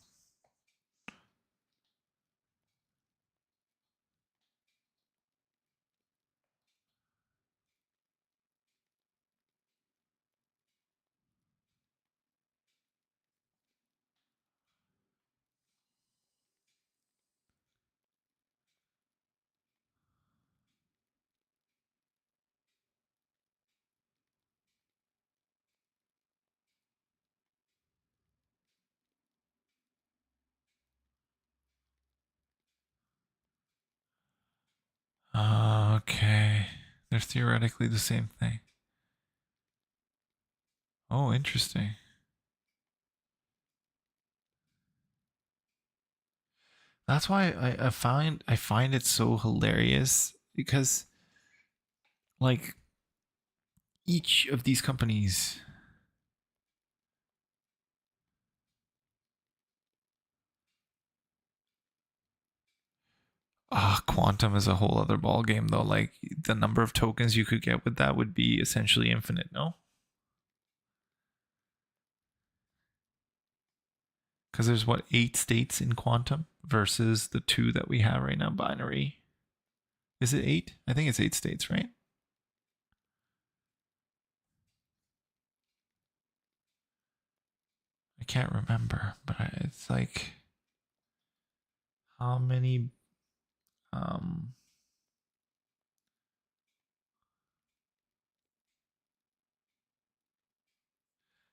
Okay. They're theoretically the same thing. Oh, interesting. That's why I find it so hilarious because like each of these companies quantum is a whole other ball game though. Like the number of tokens you could get with that would be essentially infinite, no? Because there's what 8 states in quantum versus the 2 that we have right now, binary. Is it 8? I think it's 8 states, right? I can't remember, but it's like how many um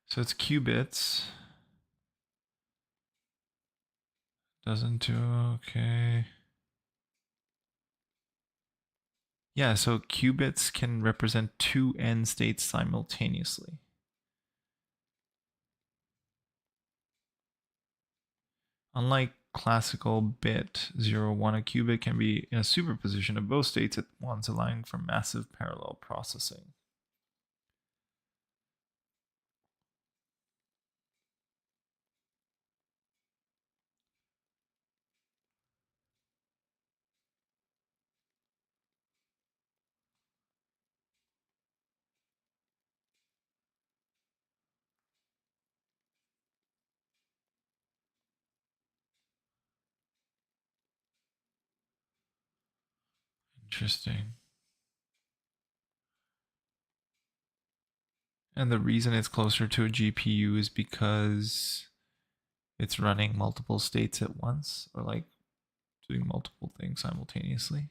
so it's qubits. Doesn't do okay. Yeah, so qubits can represent 2 n states simultaneously. Unlike classical bit 0, 1, a qubit can be in a superposition of both states at once, allowing for massive parallel processing. Interesting. And the reason it's closer to a GPU is because it's running multiple states at once, or like doing multiple things simultaneously.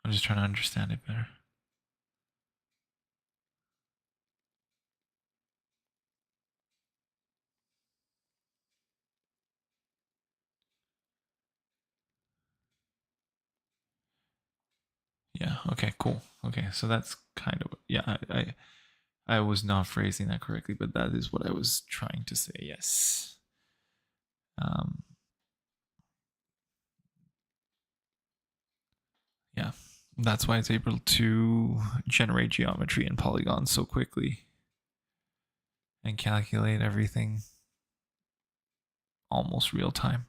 I'm just trying to understand it better. Yeah, okay, cool. Okay, so that's kind of, yeah, I was not phrasing that correctly, but that is what I was trying to say, yes. Yeah, that's why it's able to generate geometry and polygons so quickly and calculate everything almost real time.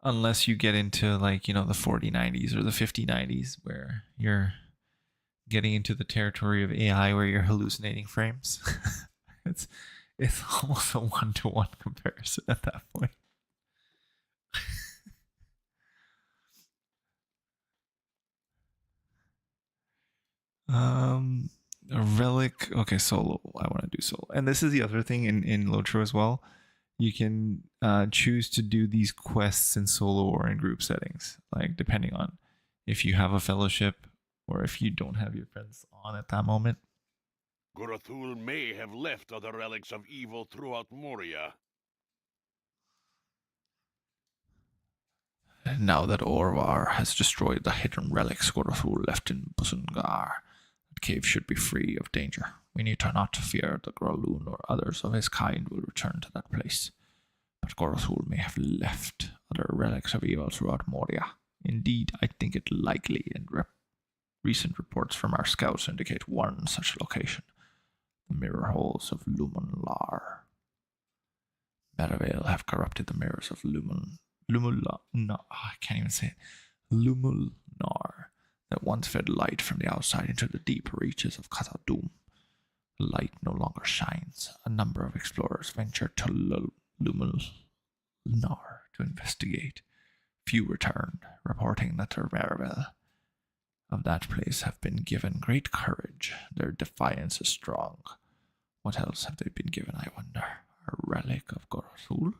Unless you get into like, you know, the 4090s or the 5090s where you're getting into the territory of AI where you're hallucinating frames. it's almost a 1-to-1 comparison at that point. A relic. Okay, solo. I want to do solo. And this is the other thing in LOTRO as well. You can choose to do these quests in solo or in group settings, like depending on if you have a fellowship or if you don't have your friends on at that moment. Gorathul may have left other relics of evil throughout Moria. And now that Orvar has destroyed the hidden relics Gorathul left in Busungar, that cave should be free of danger. We need to not fear that Graloon or others of his kind will return to that place. But Gorathul may have left other relics of evil throughout Moria. Indeed, I think it likely, and recent reports from our scouts indicate one such location. The mirror holes of Lumunlar. Merivale have corrupted the mirrors of I can't even say it. Lumulnar, that once fed light from the outside into the deep reaches of Khazad-dûm. The light no longer shines. A number of explorers ventured to Lumulnar to investigate. Few returned, reporting that the Merivale of that place have been given great courage. Their defiance is strong. What else have they been given, I wonder? A relic of Gorathul?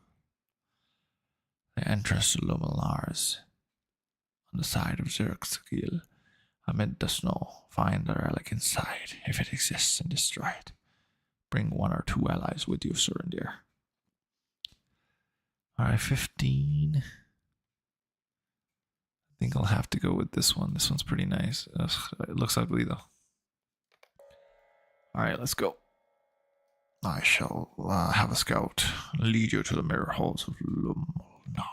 The entrance to Lumulars on the side of Zerxgil, amid the snow. Find the relic inside, if it exists, and destroy it. Bring 1 or 2 allies with you, Surindir. Alright, 15. I think I'll have to go with this one. This one's pretty nice. Ugh, it looks ugly though. Alright, let's go. I shall have a scout lead you to the mirror halls of Lumulnar.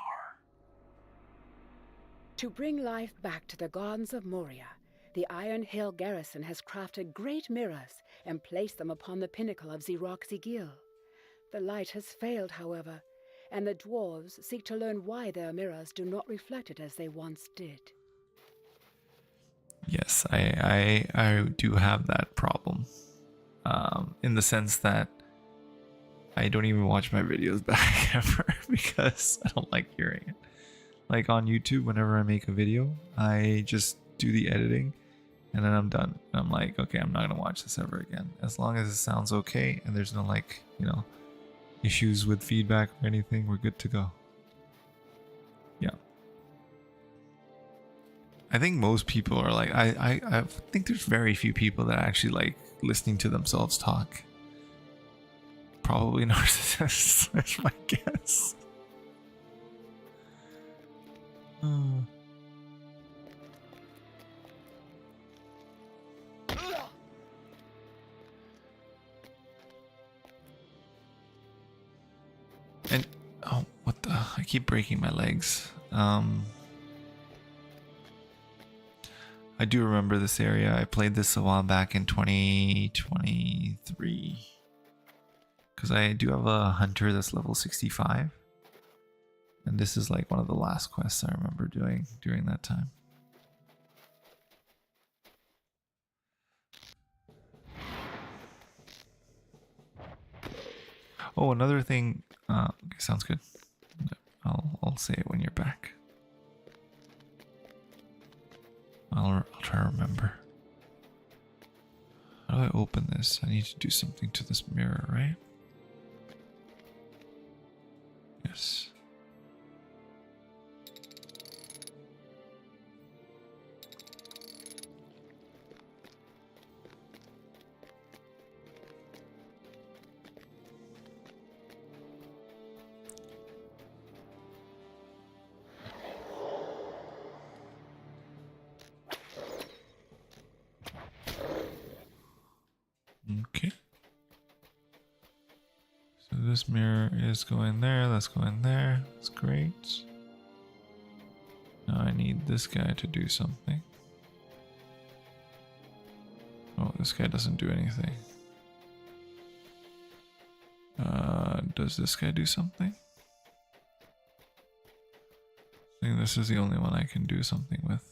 To bring life back to the gardens of Moria, the Iron Hill garrison has crafted great mirrors and placed them upon the pinnacle of Zerxgil. The light has failed, however, and the dwarves seek to learn why their mirrors do not reflect it as they once did. Yes, I do have that problem. In the sense that I don't even watch my videos back ever because I don't like hearing it. Like on YouTube, whenever I make a video, I just do the editing and then I'm done. And I'm like, okay, I'm not gonna watch this ever again. As long as it sounds okay and there's no like, you know, issues with feedback or anything, we're good to go. Yeah. I think most people are like, I think there's very few people that actually like listening to themselves talk. Probably narcissists, that's my guess. And oh, what the? I keep breaking my legs. I do remember this area. I played this a while back in 2023. Because I do have a hunter that's level 65. And this is like one of the last quests I remember doing during that time. Oh, another thing. Okay, sounds good. I'll say it when you're back. I'll try to remember. How do I open this? I need to do something to this mirror, right? Yes. Okay. So this mirror is going there, that's going there. That's great. Now I need this guy to do something. Oh, this guy doesn't do anything. Does this guy do something? I think this is the only one I can do something with.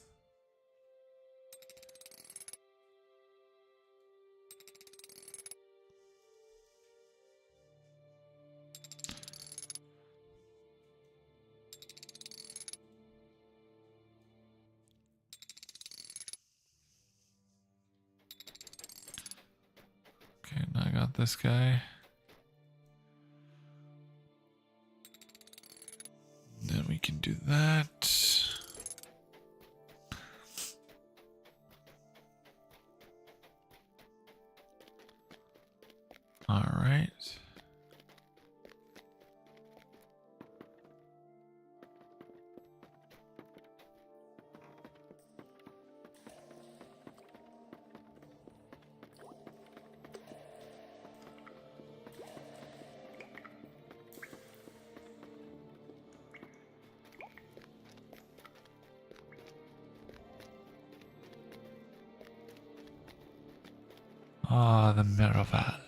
Okay, now I got this guy. Then we can do that. All right. Ah, the Miraval.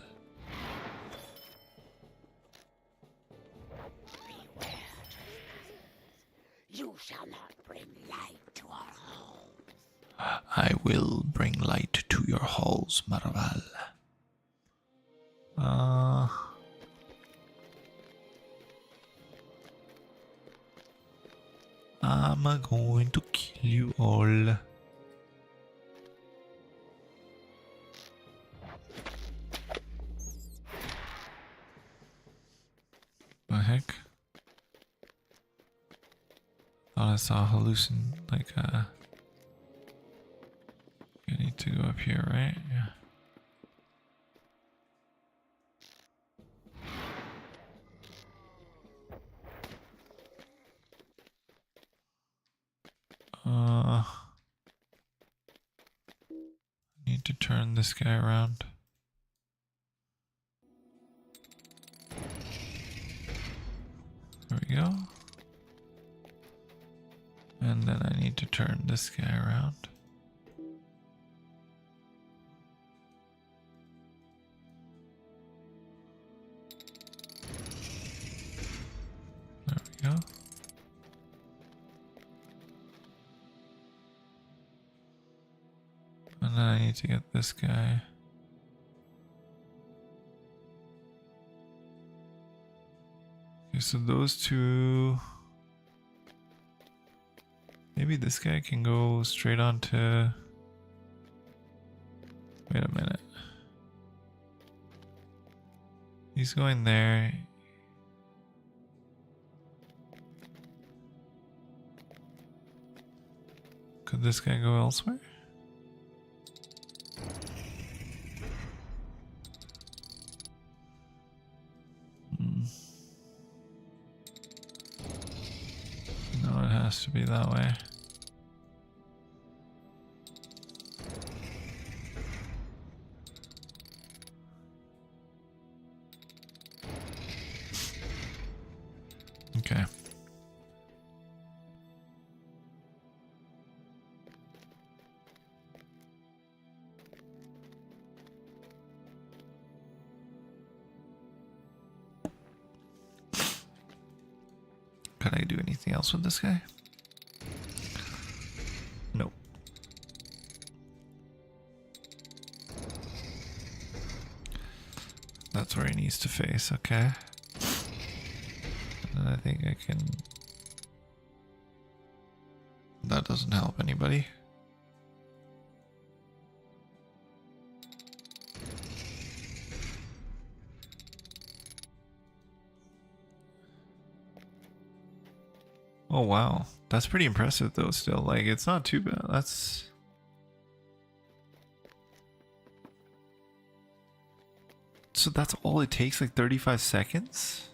You shall not bring light to our halls. I will bring light to your halls, Maraval. I'm going to kill you all. The heck? Thought I saw hallucin like I need to go up here, right? Yeah. Need to turn this guy around. There we go. And then I need to turn this guy around. There we go. And then I need to get this guy. Okay, so those two. Maybe this guy can go straight on to. Wait a minute. He's going there. Could this guy go elsewhere? No, it has to be that way. Okay. Could I do anything else with this guy? Nope. That's where he needs to face, okay. And I think I can... That doesn't help anybody. Oh wow, that's pretty impressive though. Still, like, it's not too bad. That's all it takes, like 35 seconds.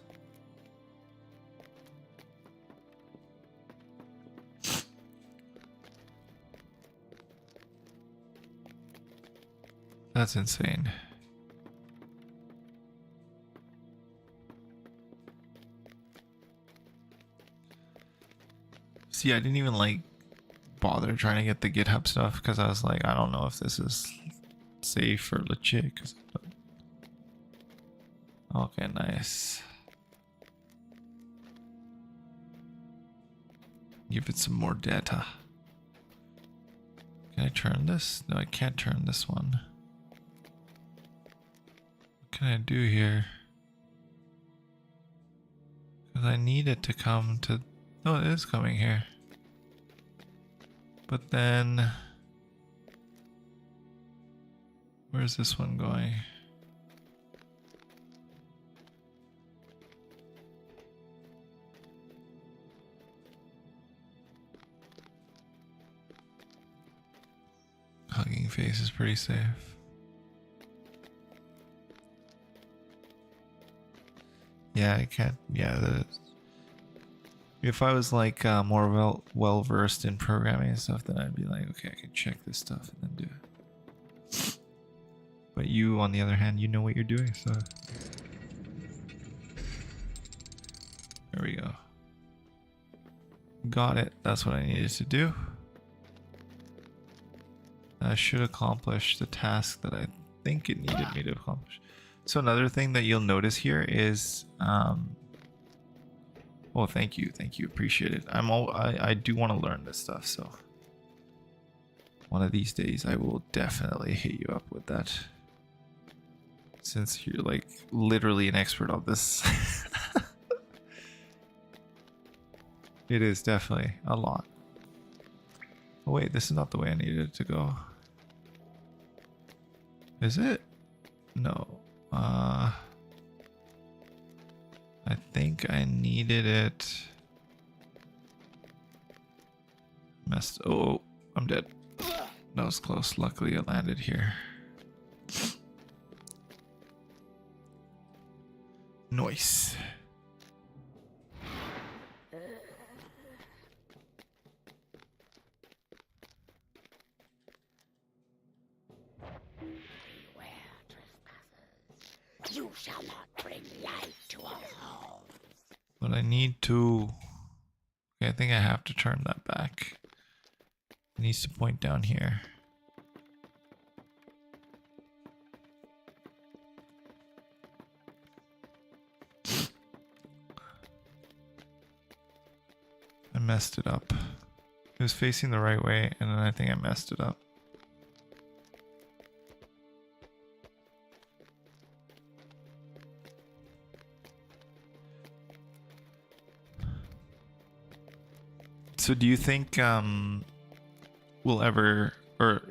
That's insane. See, I didn't even like bother trying to get the GitHub stuff because I was like, I don't know if this is safe or legit. Okay, nice. Give it some more data. Can I turn this? No, I can't turn this one. What can I do here? Because I need it to come to... No, it is coming here. But then... Where's this one going? Hugging face is pretty safe. Yeah, I can't. Yeah, if I was like more well versed in programming and stuff, then I'd be like, okay, I can check this stuff and then do it. But you, on the other hand, you know what you're doing, so there we go. Got it. That's what I needed to do. I should accomplish the task that I think it needed me to accomplish. So another thing that you'll notice here is, oh, thank you, appreciate it. I do want to learn this stuff, so one of these days I will definitely hit you up with that. Since you're like literally an expert on this. It is definitely a lot. Oh wait, this is not the way I needed it to go. Is it? No. I think I needed it. Oh, I'm dead. That was close. Luckily I landed here. Nice. You shall not bring light to our home. But I need to... Okay, I think I have to turn that back. It needs to point down here. I messed it up. It was facing the right way, and then I think I messed it up. So do you think we'll ever, or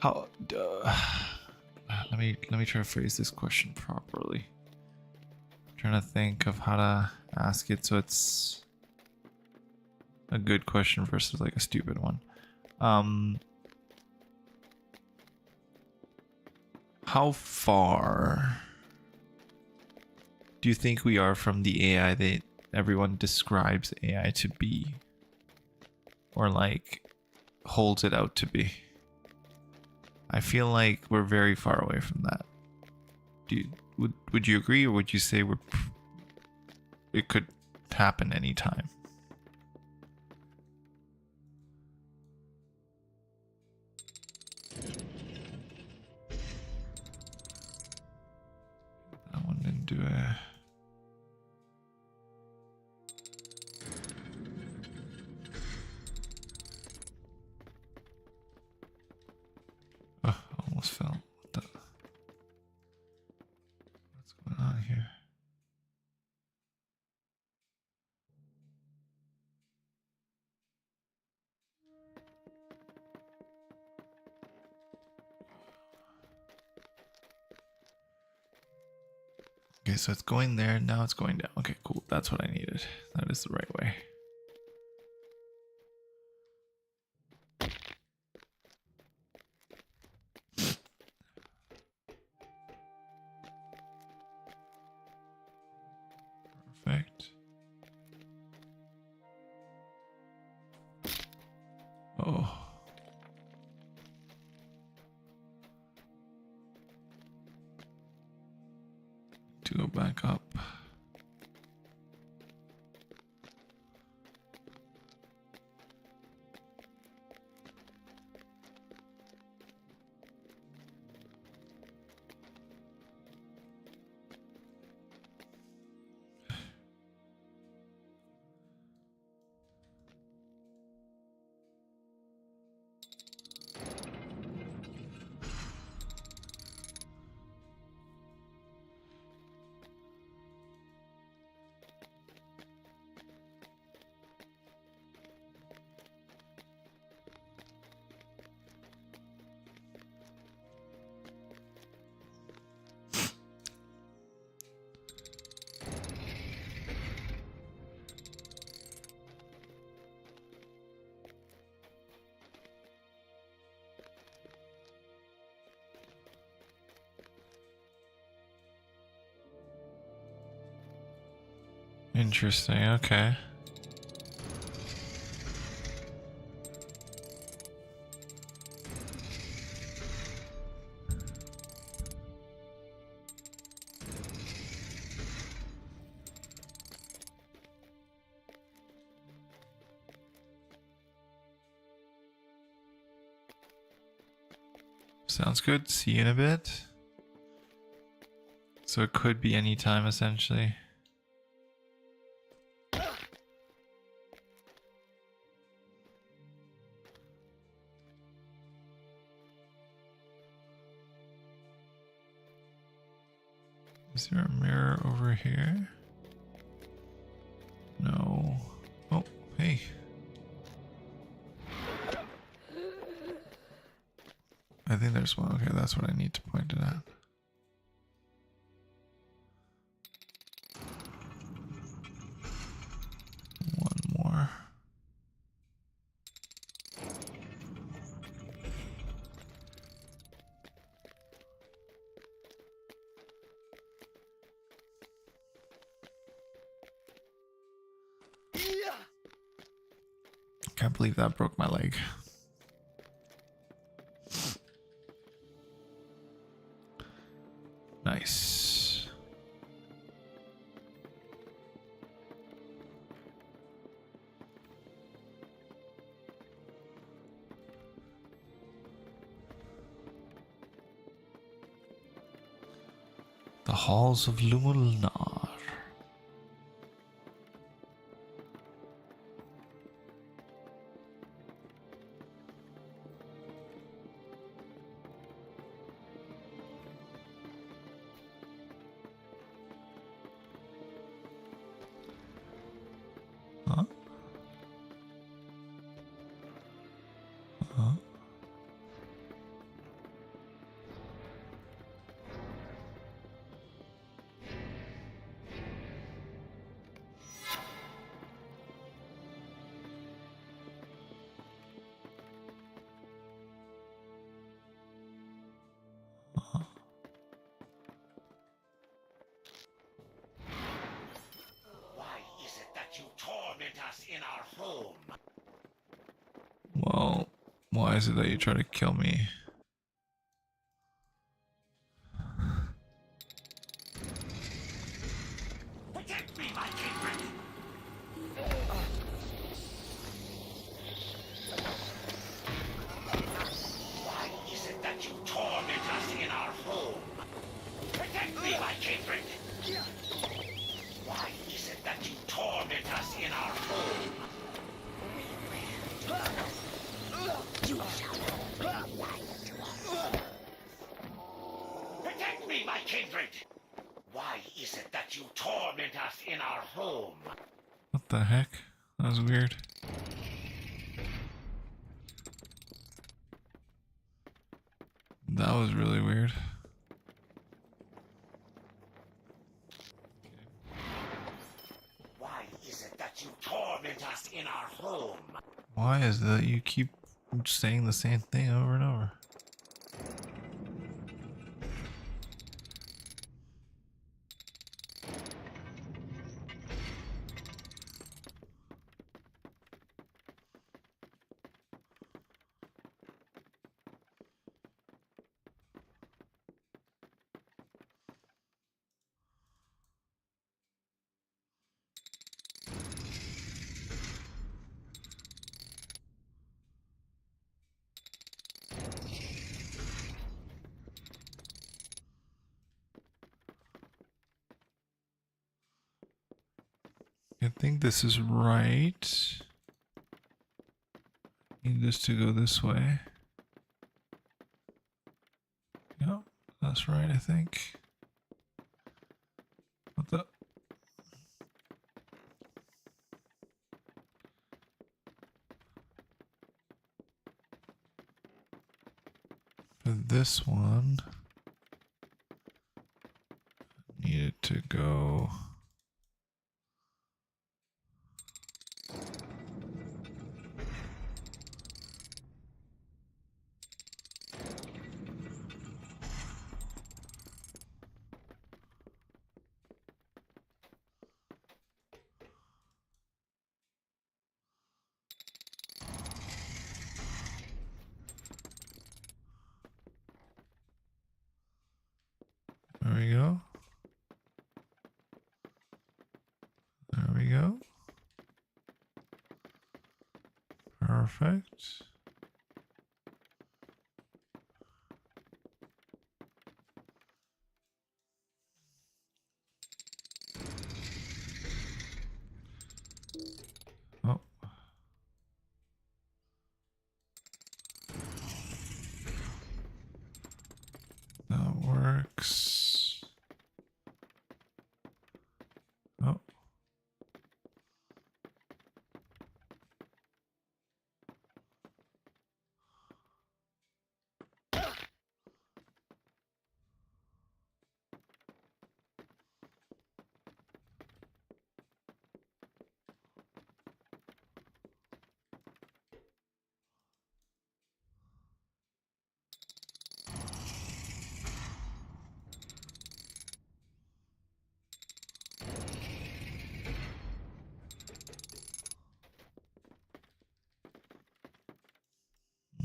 how let me try to phrase this question properly. I'm trying to think of how to ask it so it's a good question versus like a stupid one. How far do you think we are from the AI that everyone describes AI to be? Or like holds it out to be? I feel like we're very far away from that. Would you agree, or would you say it could happen anytime? That one didn't do it. Oh, almost fell. What's going on here? Okay, so it's going there, now it's going down. Okay, cool. That's what I needed. That is the right way. Perfect. Oh. To go back up. Interesting, okay. Sounds good. See you in a bit. So it could be any time essentially. Is there a mirror over here? No. Oh, hey. I think there's one. Okay, that's what I need to point it at. One more. Can't believe that broke my leg. Nice. The halls of Luminar. Huh? Huh? Why is it that you torment us in our home? Well, why is it that you try to kill me? Protect me, my kindred! Why is it that you torment us in our home? Protect me, my kindred! Why is it that you torment us in our home? You shall not bring light to us. Protect me, my kindred! Why is it that you torment us in our home? What the heck? That was weird. That was really weird. Why is it that you torment us in our home? Why is it that you keep saying the same thing over and over? I think this is right. Need this to go this way. Yep, that's right, I think. What the? For this one, need it to go. There we go. There we go. Perfect. Oh. That works. Oh.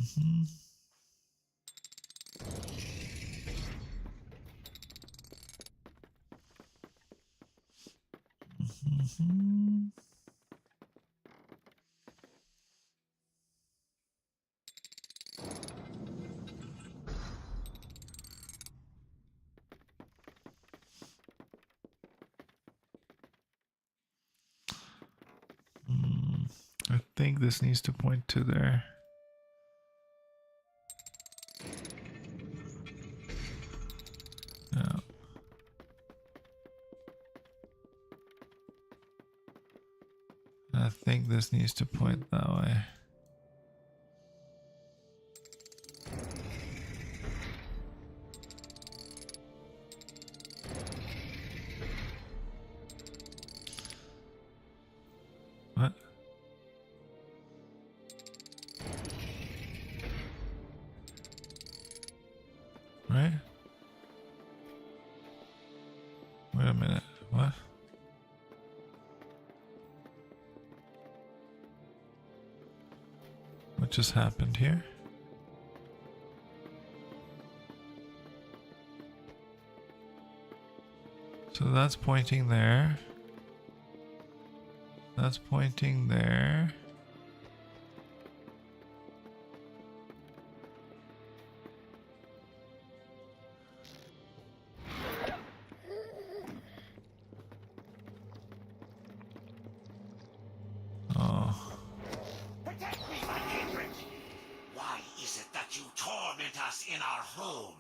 Mm-hmm. Mm-hmm. I think this needs to point to there. Yeah. I think this needs to point that way. What? Right? Wait a minute. What? What just happened here? So that's pointing there. That's pointing there. Oh. Protect me, my kindred! Why is it that you torment us in our home?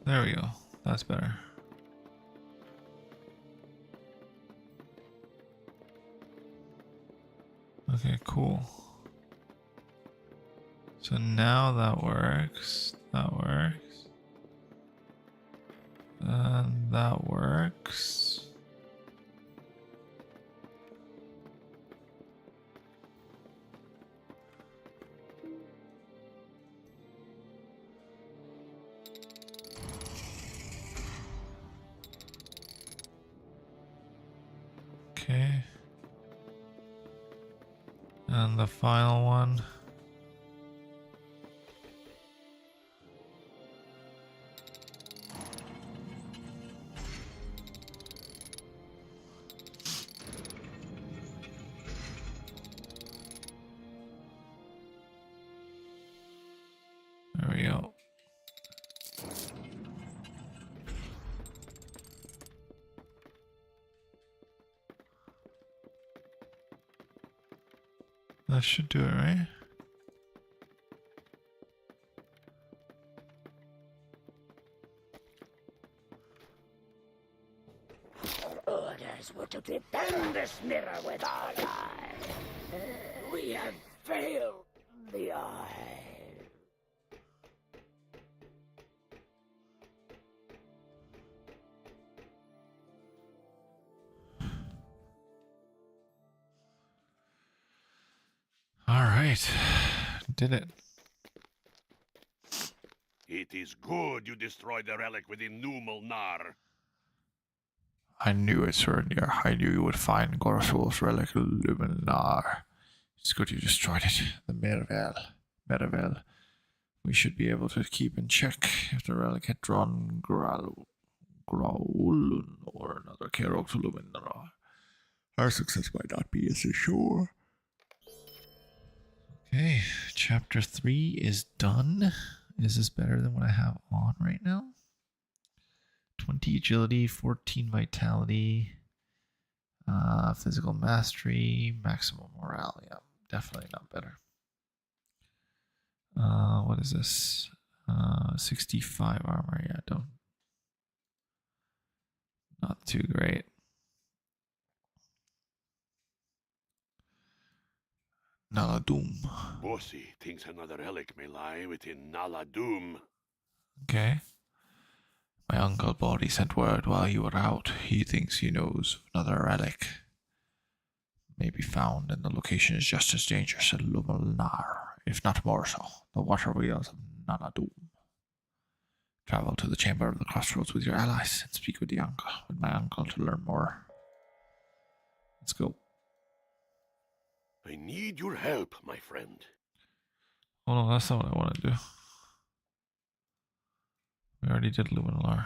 There we go. That's better. Okay, cool. So now that works. That works. And that works. Okay. And the final one. That should do it, right? Our orders were to defend this mirror with our lives. We have failed the eye. All right. Did it. It is good you destroyed the relic within New Molnar. I knew it, Surnir. I knew you would find Gorthul's relic Luminar. It's good you destroyed it. The Mervel. We should be able to keep in check if the relic had drawn Graulun or another Kerok to Luminar. Our success might not be as sure. Okay, chapter 3 is done. Is this better than what I have on right now? 20 agility, 14 vitality, physical mastery, maximum morale. Yeah, definitely not better. What is this? 65 armor. Yeah, don't. Not too great. Naladum. Bossy thinks another relic may lie within Naladum. Okay. My uncle Body sent word while you were out. He thinks he knows another relic may be found, and the location is just as dangerous as Luminar, if not more so. The water wheels of Naladum. Travel to the chamber of the crossroads with your allies and speak with my uncle to learn more. Let's go. I need your help, my friend. Oh no, that's not what I want to do. We already did Luminar.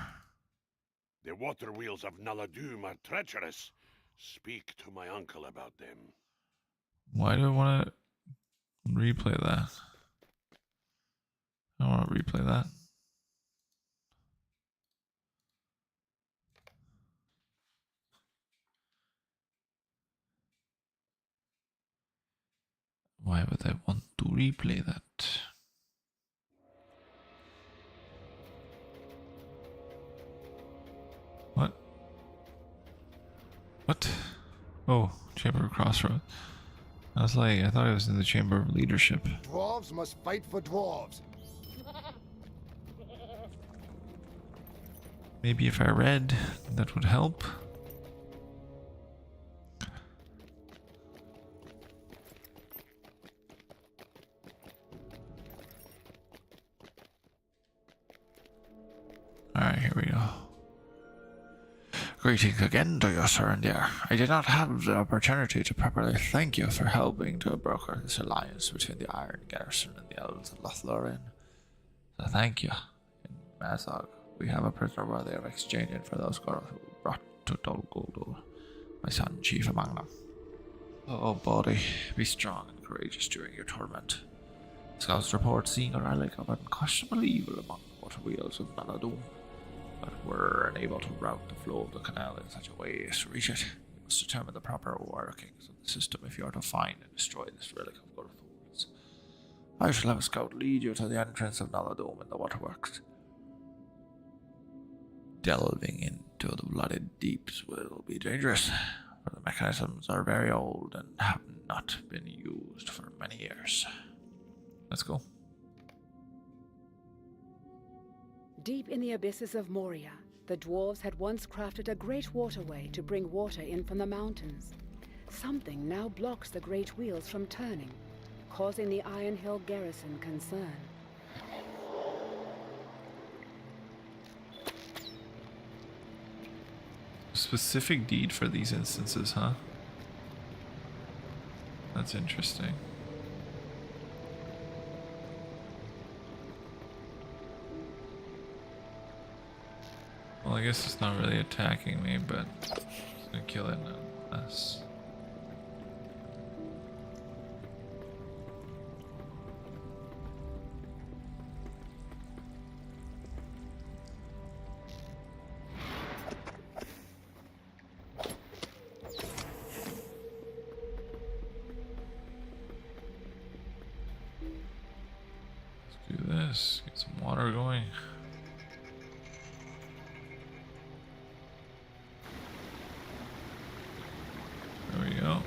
The water wheels of Naladum are treacherous. Speak to my uncle about them. Why do I want to replay that? I don't want to replay that. Why would I want to replay that? What? What? Oh, Chamber of Crossroads. I was like, I thought I was in the Chamber of Leadership. Dwarves must fight for dwarves. Maybe if I read, that would help. Alright, here we go. Greetings again to you, sir and dear. I did not have the opportunity to properly thank you for helping to broker this alliance between the Iron Garrison and the Elves of Lothlorien. So thank you. In Mazog, we have a prisoner worthy of exchanging for those girls who brought to Dol Guldur, my son chief among them. Oh, Body, be strong and courageous during your torment. Scouts report seeing a relic of unquestionable evil among the water wheels of Naladum, but were unable to route the flow of the canal in such a way as to reach it. You must determine the proper workings of the system if you are to find and destroy this relic of Gorthul's. I shall have a scout lead you to the entrance of Naladum in the waterworks. Delving into the blooded deeps will be dangerous, for the mechanisms are very old and have not been used for many years. Let's go. Deep in the abysses of Moria, the dwarves had once crafted a great waterway to bring water in from the mountains. Something now blocks the great wheels from turning, causing the Iron Hill garrison concern. Specific deed for these instances, huh? That's interesting. Well, I guess it's not really attacking me, but it's gonna kill it nonetheless. Do this. Get some water going. There we go.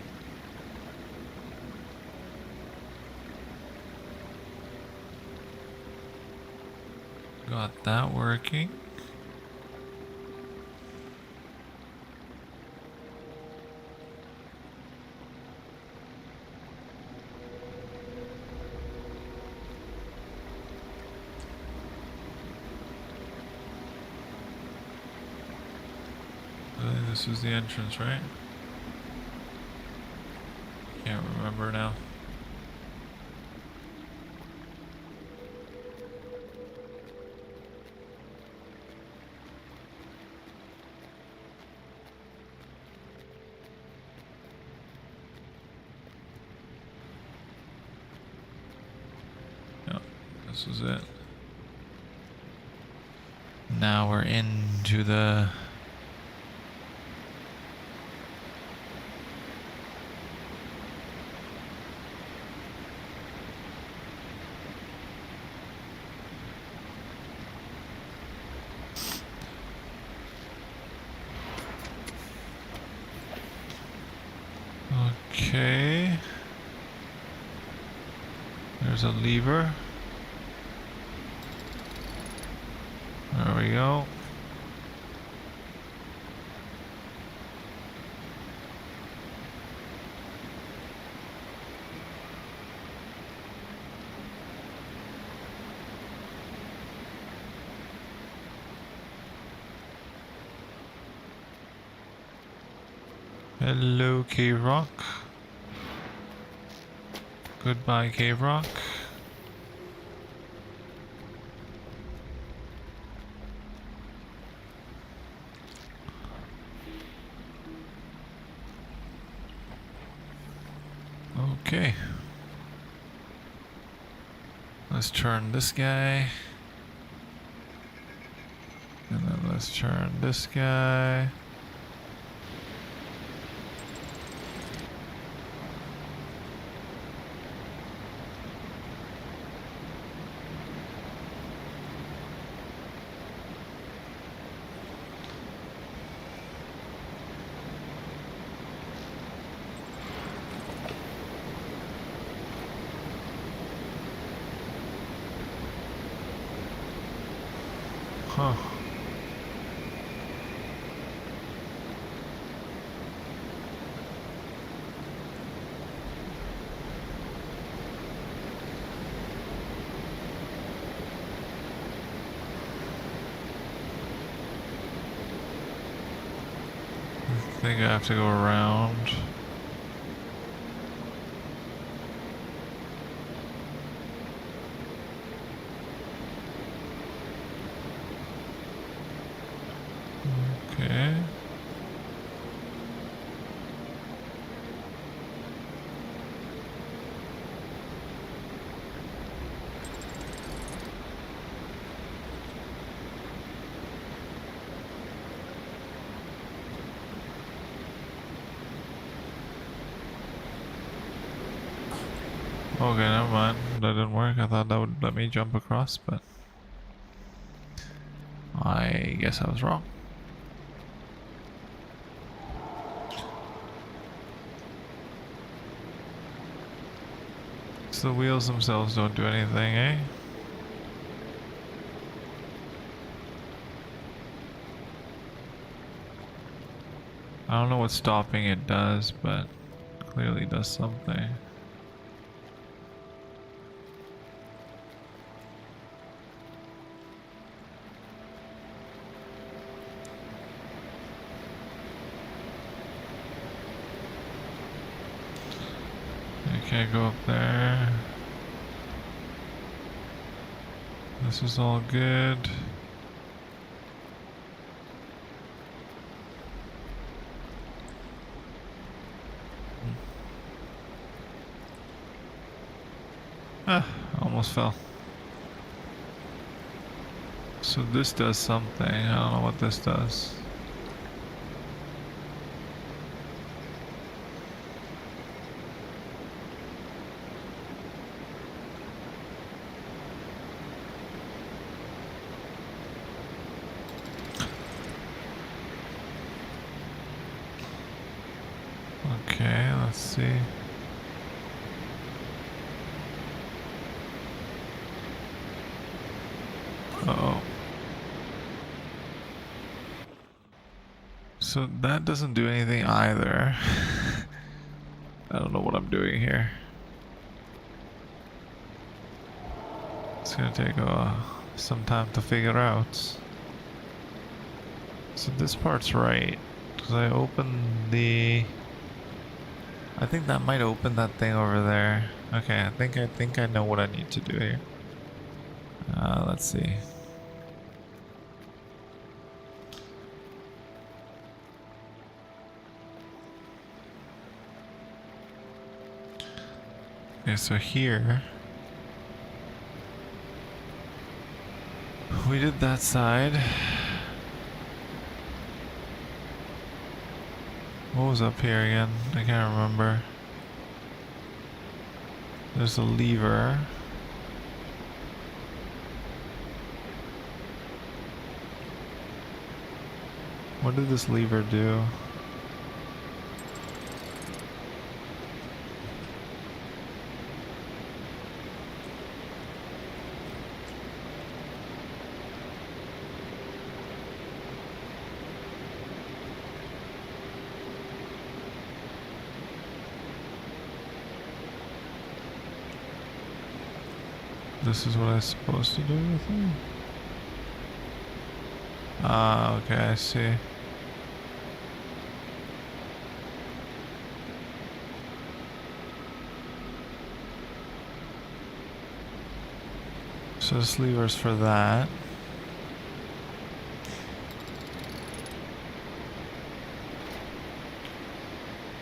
Got that working. I think this was the entrance, right? Can't remember now. Yep, this was it. Now we're into the okay. There's a lever. There we go. Hello, Cave Rock. Goodbye, Cave Rock. Okay. Let's turn this guy. And then let's turn this guy. Huh. I think I have to go around. Okay. Okay, never mind. That didn't work. I thought that would let me jump across, but I guess I was wrong. So the wheels themselves don't do anything, eh? I don't know what stopping it does, but clearly does something. Can't go up there. This is all good. Ah, almost fell. So this does something. I don't know what this does. Uh-oh. So that doesn't do anything either. I don't know what I'm doing here. It's gonna take some time to figure out. So this part's right. Because I opened the... I think that might open that thing over there. Okay, I think I know what I need to do here. Let's see. Okay, so here we did that side. What was up here again? I can't remember. There's a lever. What did this lever do? This is what I'm supposed to do with it? Ah, okay, I see. So this lever's for that.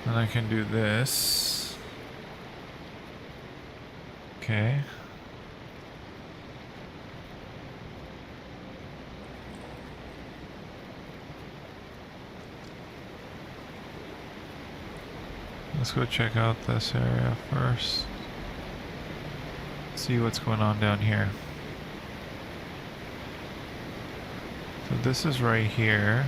And I can do this. Okay. Let's go check out this area first. See what's going on down here. So this is right here.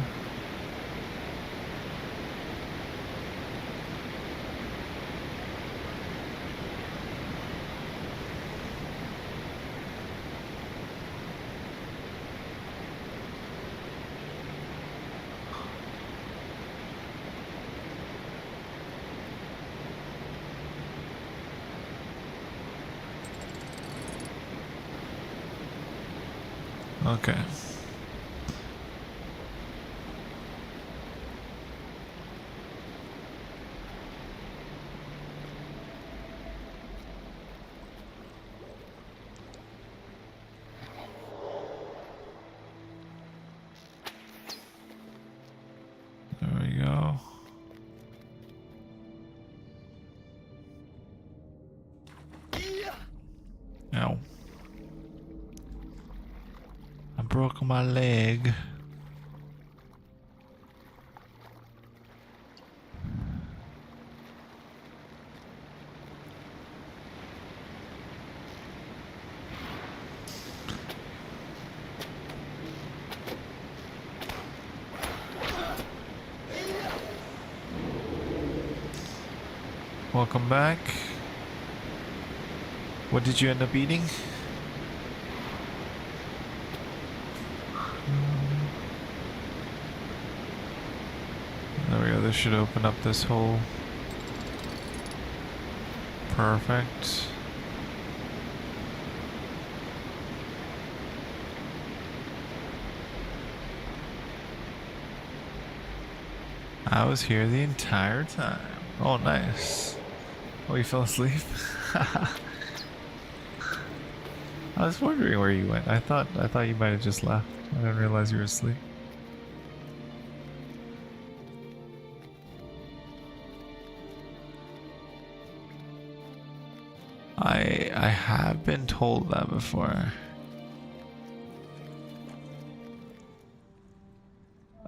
Okay. There we go. Ow. I broke my leg. Welcome back. What did you end up eating? There we go, this should open up this hole. Perfect. I was here the entire time. Oh, nice. Oh, you fell asleep? I was wondering where you went. I thought you might have just left. I didn't realize you were asleep. I have been told that before.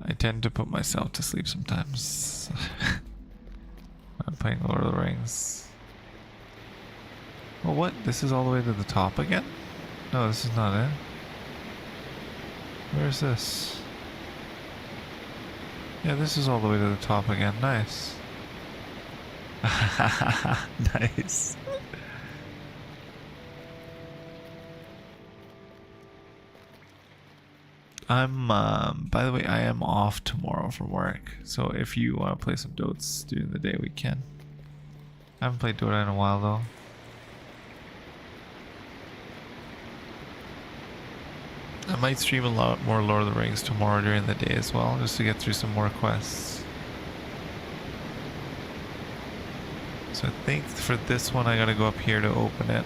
I tend to put myself to sleep sometimes. I'm playing Lord of the Rings. Well, what? This is all the way to the top again? No, this is not it. Where's this? Yeah, this is all the way to the top again. Nice. Nice. I'm by the way, I am off tomorrow from work, so if you want to play some Dots during the day, we can. I haven't played Dota in a while though. I might stream a lot more Lord of the Rings tomorrow during the day as well, just to get through some more quests. So I think for this one I gotta go up here to open it.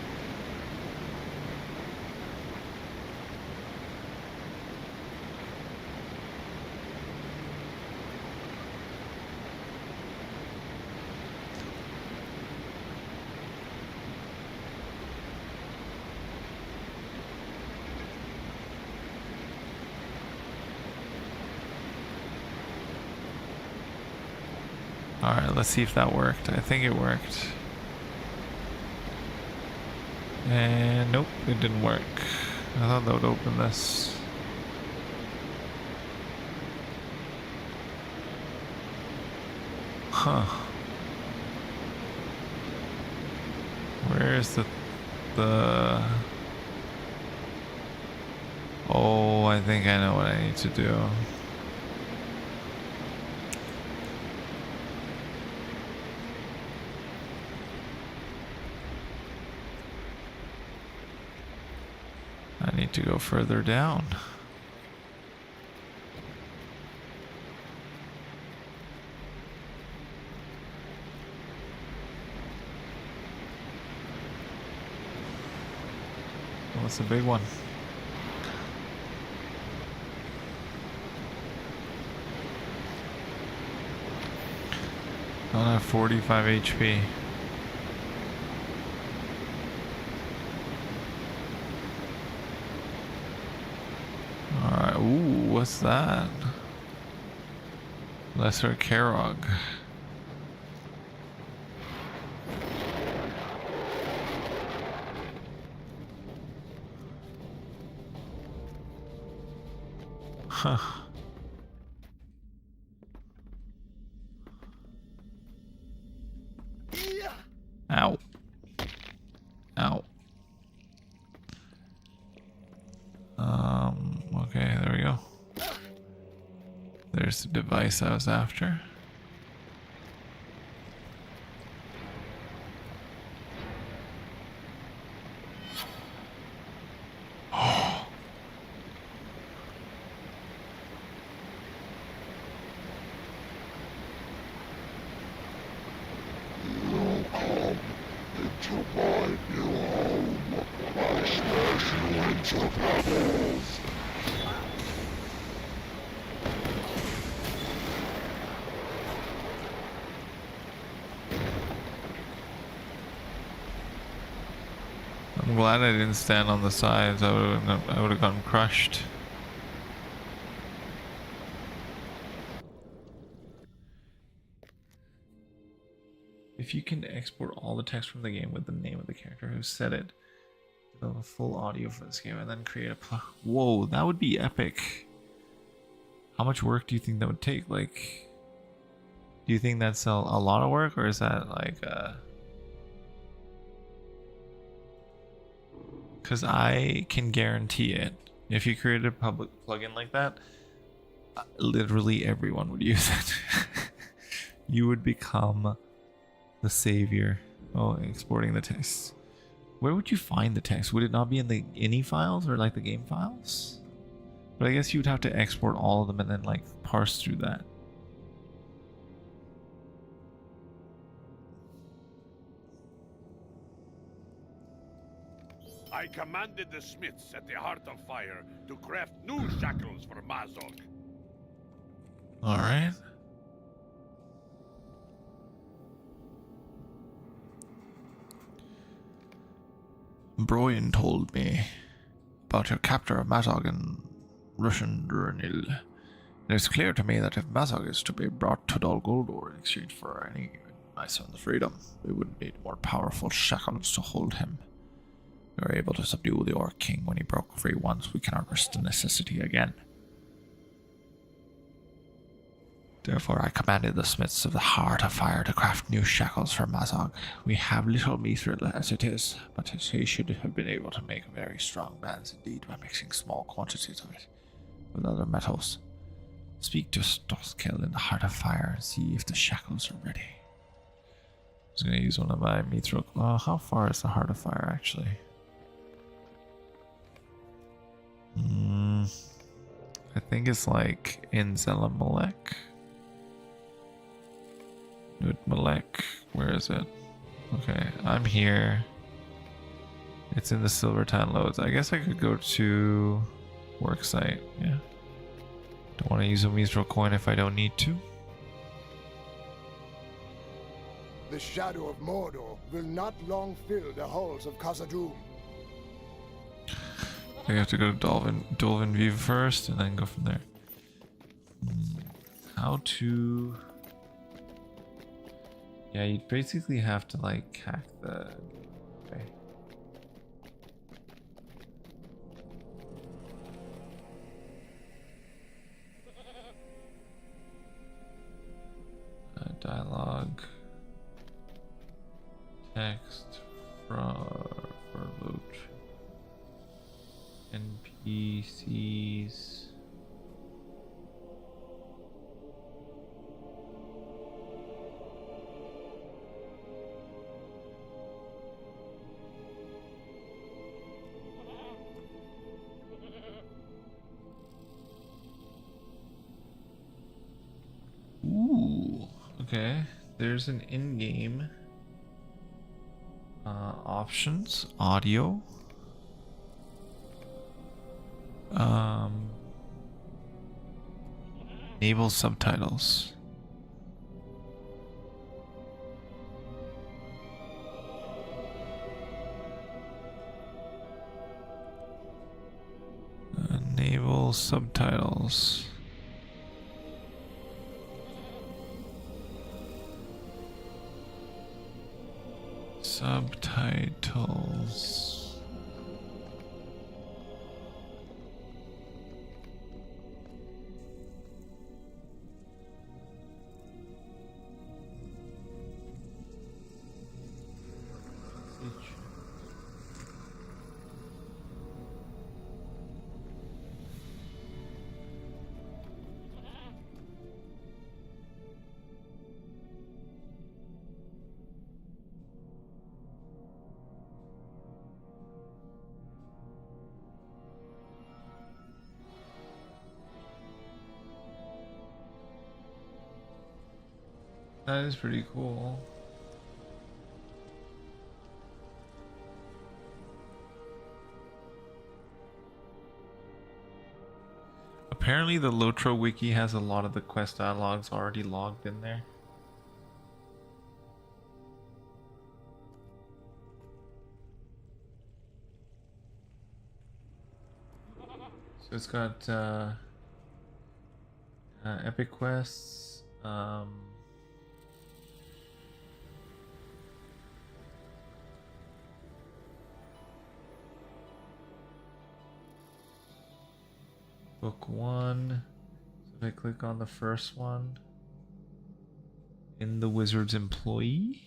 Alright, let's see if that worked. I think it worked. And nope, it didn't work. I thought that would open this. Huh. Where's the... Oh, I think I know what I need to do. I need to go further down. Well, it's a big one. I have 45 HP. Alright, ooh, what's that? Lesser Karog. Huh. Ow. Ow. Okay, there we go. There's the device I was after. I'm glad I didn't stand on the sides. I would have gotten crushed. If you can export all the text from the game with the name of the character who said it, the full audio for this game, and then create a whoa, that would be epic. How much work do you think that would take? Like, do you think that's a lot of work, or is that like because I can guarantee it, if you created a public plugin like that, literally everyone would use it. You would become the savior. Oh, exporting the text. Where would you find the text? Would it not be in the ini files or like the game files? But I guess you would have to export all of them and then like parse through that. I commanded the smiths at the Heart of Fire to craft new shackles for Mazog. Alright. Broyan told me about your capture of Mazog and Russian Durnil. It is clear to me that if Mazog is to be brought to Dol Guldur in exchange for any my son's freedom, we would need more powerful shackles to hold him. We were able to subdue the Orc King when he broke free once. We cannot risk the necessity again. Therefore, I commanded the smiths of the Heart of Fire to craft new shackles for Mazog. We have little mithril as it is, but he should have been able to make very strong bands indeed by mixing small quantities of it. with other metals. Speak to Stoskel in the Heart of Fire and see if the shackles are ready. I was gonna use one of my mithril. How far is the Heart of Fire actually? I think it's like in Zelamalek. Nutmalek. Where is it? Okay, I'm here. It's in the Silvertown Loads. I guess I could go to worksite. Yeah. Don't want to use a mithril coin if I don't need to. The shadow of Mordor will not long fill the halls of Khazad-dûm. I have to go to Dolven View first and then go from there. How to... Yeah, you basically have to like hack the... Okay. Dialogue. Text for loot. NPCs. Ooh, okay. There's an in-game options, audio. Enable subtitles. Enable subtitles. Subtitles. That is pretty cool. Apparently the LOTRO wiki has a lot of the quest dialogues already logged in there. So it's got epic quests, book 1. So if I click on the first one, in the wizard's employee,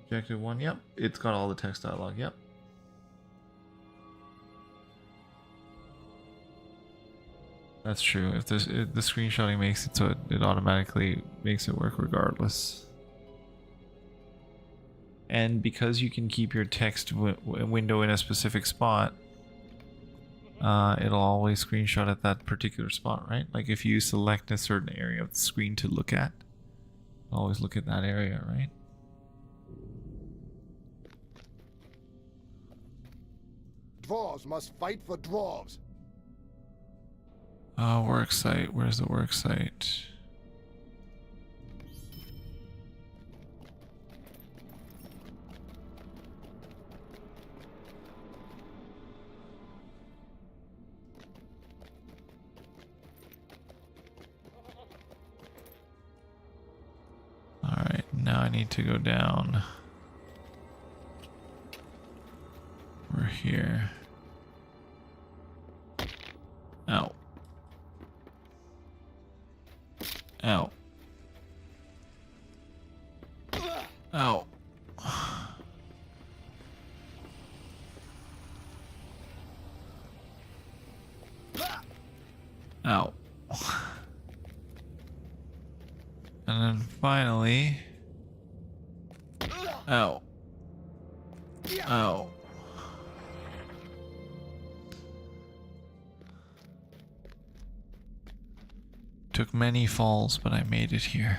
objective 1, yep, it's got all the text dialogue, yep. That's true. If the screenshotting makes it so it automatically makes it work regardless. And because you can keep your text window in a specific spot, it'll always screenshot at that particular spot, right? Like if you select a certain area of the screen to look at, always look at that area, right? Dwarves must fight for dwarves. Work site. Where's the work site? Alright, now I need to go down. We're here. Ow. Ow. Ow. Ow. And then finally... Ow. Ow. Took many falls, but I made it here.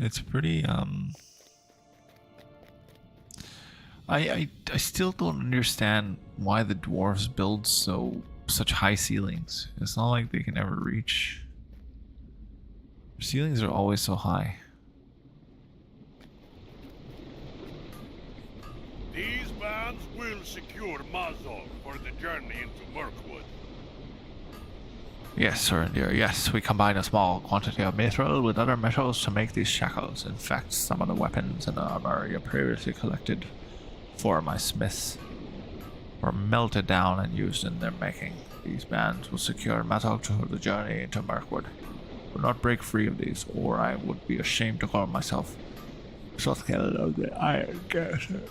It's pretty I still don't understand why the dwarves build such high ceilings. It's not like they can ever reach. Their ceilings are always so high. These bands will secure Mazov for the journey into Mirkwood. Yes, sir, dear. Yes, we combine a small quantity of mithril with other metals to make these shackles. In fact, some of the weapons and armor you previously collected for my smiths were melted down and used in their making. These bands will secure Mazog to the journey into Mirkwood. Do not break free of these, or I would be ashamed to call myself Sothkel of the Iron Gazer.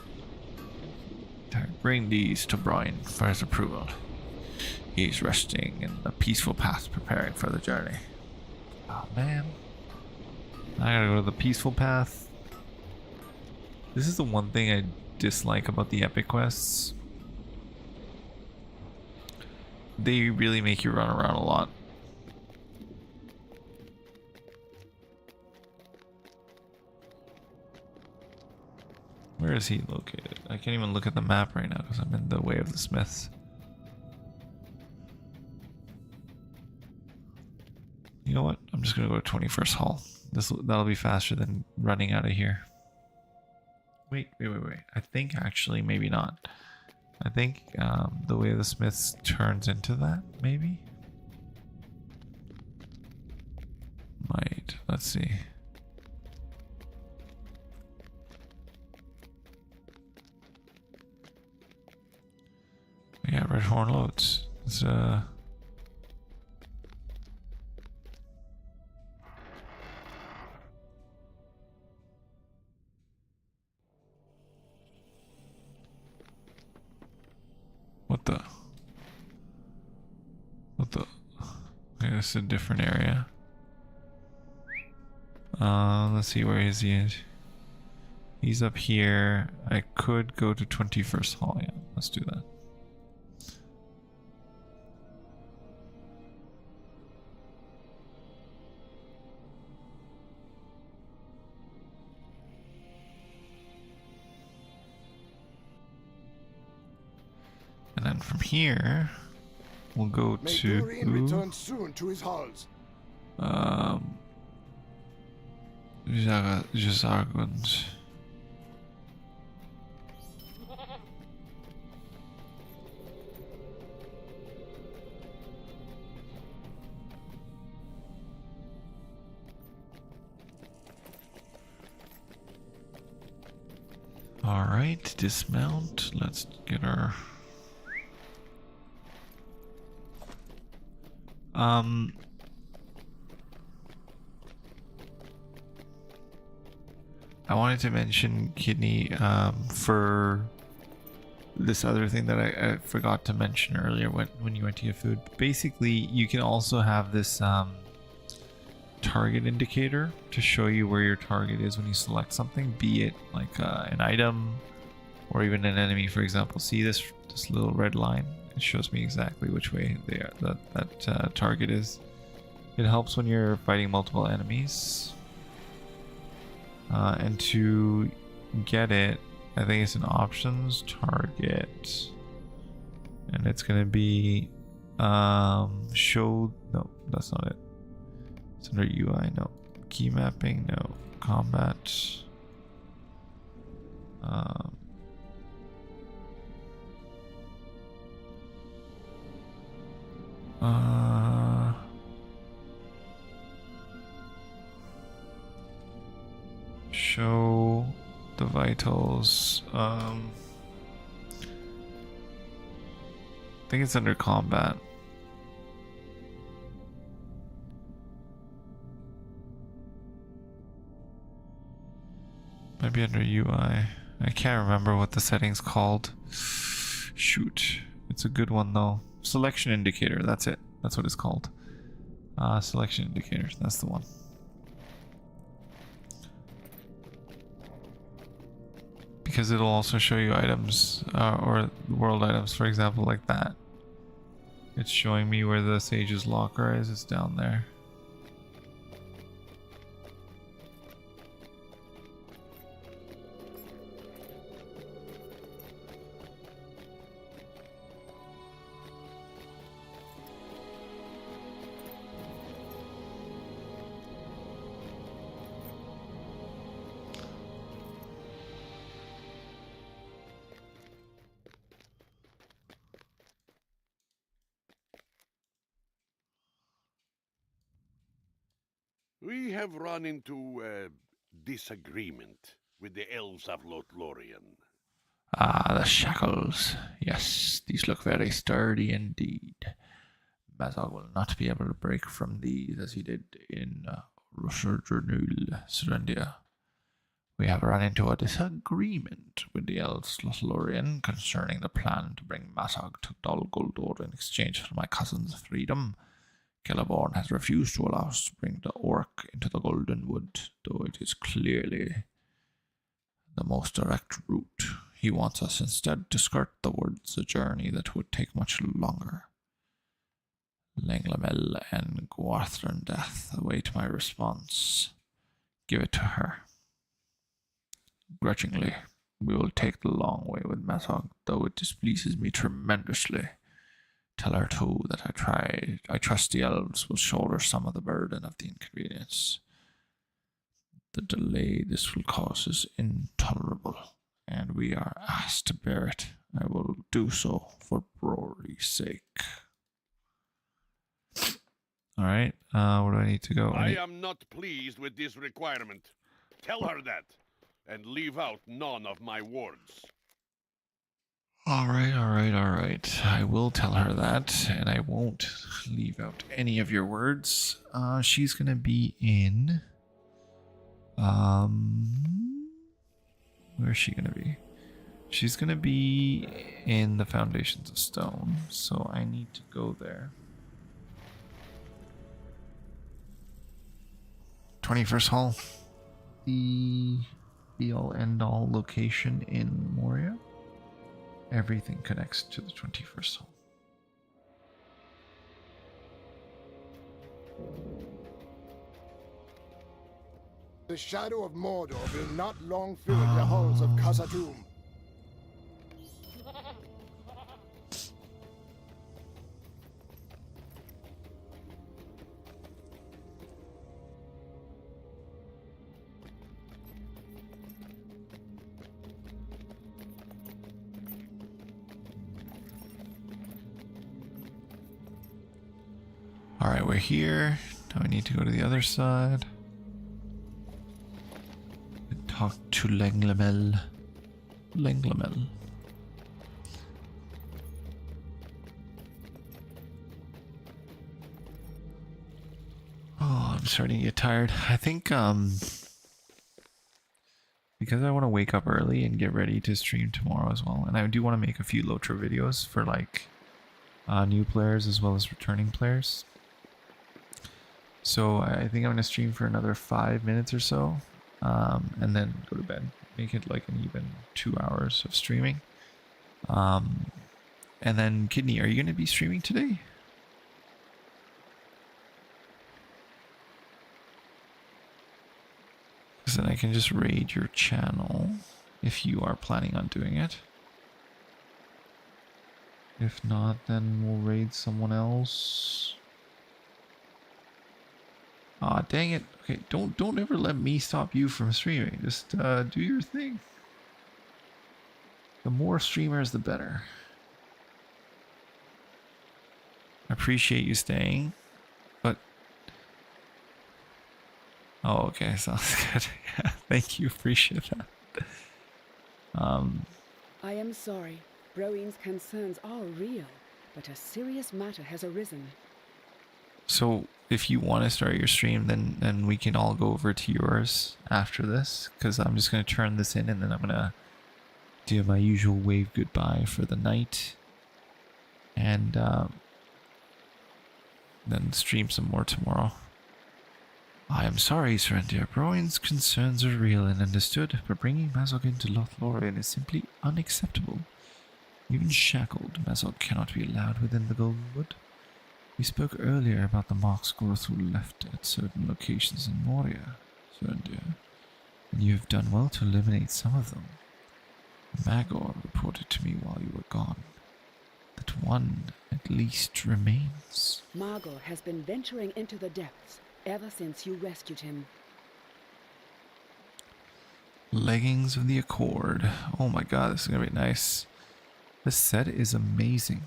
Bring these to Brian for his approval. He's resting in the peaceful path, preparing for the journey. Oh man. I gotta go to the peaceful path. This is the one thing I dislike about the epic quests. They really make you run around a lot. Where is he located? I can't even look at the map right now because I'm in the way of the smiths. You know what? I'm just gonna go to 21st Hall. That'll be faster than running out of here. Wait. I think actually maybe not. I think the way of the smiths turns into that, maybe? Might. Let's see. Yeah, Red Horn Loads. It's What the? Okay, this is a different area. Let's see, where is he? He's up here. I could go to 21st Hall. Yeah, let's do that. And then from here, we'll go May to Durin return soon to his halls. Jazargund. All right, dismount. Let's get our I wanted to mention Kidney for this other thing that I forgot to mention earlier when you went to get food. Basically, you can also have this target indicator to show you where your target is when you select something, be it like an item or even an enemy. For example, see this little red line? It shows me exactly which way that target is. It helps when you're fighting multiple enemies. And to get it, I think it's in options, target, and it's gonna be show. No, that's not it. It's under UI. No, key mapping. No, combat. Show the vitals. I think it's under combat. Maybe under UI. I can't remember what the setting's called. Shoot. It's a good one though. Selection indicator, that's it. That's what it's called. Selection indicators, that's the one. Because it'll also show you items, or world items, for example, like that. It's showing me where the Sage's locker is, it's down there. We have run into a disagreement with the elves of Lotlorian. Ah, the shackles. Yes, these look very sturdy indeed. Mazog will not be able to break from these as he did in Rusurdernul, Serendia. We have run into a disagreement with the elves Lotlorian concerning the plan to bring Mazog to Dol Guldur in exchange for my cousin's freedom. Celeborn has refused to allow us to bring the orc into the Golden Wood, though it is clearly the most direct route. He wants us instead to skirt the woods, a journey that would take much longer. Langlamel and Gwarthran Death await my response. Give it to her. Grudgingly, we will take the long way with Mazog, though it displeases me tremendously. Tell her too that I trust the elves will shoulder some of the burden of the inconvenience. The delay this will cause is intolerable, and we are asked to bear it. I will do so for Rory's sake. Alright, where do I need to go? I am not pleased with this requirement. Tell her that, and leave out none of my wards. Alright. I will tell her that, and I won't leave out any of your words. She's gonna be in... Where's she gonna be? She's gonna be in the Foundations of Stone, so I need to go there. 21st Hall. The be-all end-all location in Moria. Everything connects to the 21st Hall. The shadow of Mordor will not long fill the halls of Khazad-dûm. Alright, we're here. Now we need to go to the other side. And talk to Langlamel. Langlamel. Oh, I'm starting to get tired. I think, because I want to wake up early and get ready to stream tomorrow as well. And I do want to make a few LOTRO videos for, like, new players as well as returning players. So I think I'm going to stream for another 5 minutes or so, and then go to bed. Make it like an even 2 hours of streaming. And then, Kidney, are you going to be streaming today? Because then I can just raid your channel if you are planning on doing it. If not, then we'll raid someone else. Aw, dang it. Okay, don't ever let me stop you from streaming. Just do your thing. The more streamers, the better. I appreciate you staying, but... Oh, okay, sounds good. Yeah. Thank you, appreciate that. I am sorry. Broeen's concerns are real, but a serious matter has arisen. So if you want to start your stream, then we can all go over to yours after this, because I'm just going to turn this in and then I'm going to do my usual wave goodbye for the night. And then stream some more tomorrow. I am sorry, Serendia. Broeen's concerns are real and understood, but bringing Mazog into Lothlorien is simply unacceptable. Even shackled, Mazog cannot be allowed within the Golden Wood. We spoke earlier about the marks Gorthul left at certain locations in Moria, Serendia, and you have done well to eliminate some of them. Magor reported to me while you were gone that one at least remains. Magor has been venturing into the depths ever since you rescued him. Leggings of the Accord. Oh my god, this is going to be nice. This set is amazing.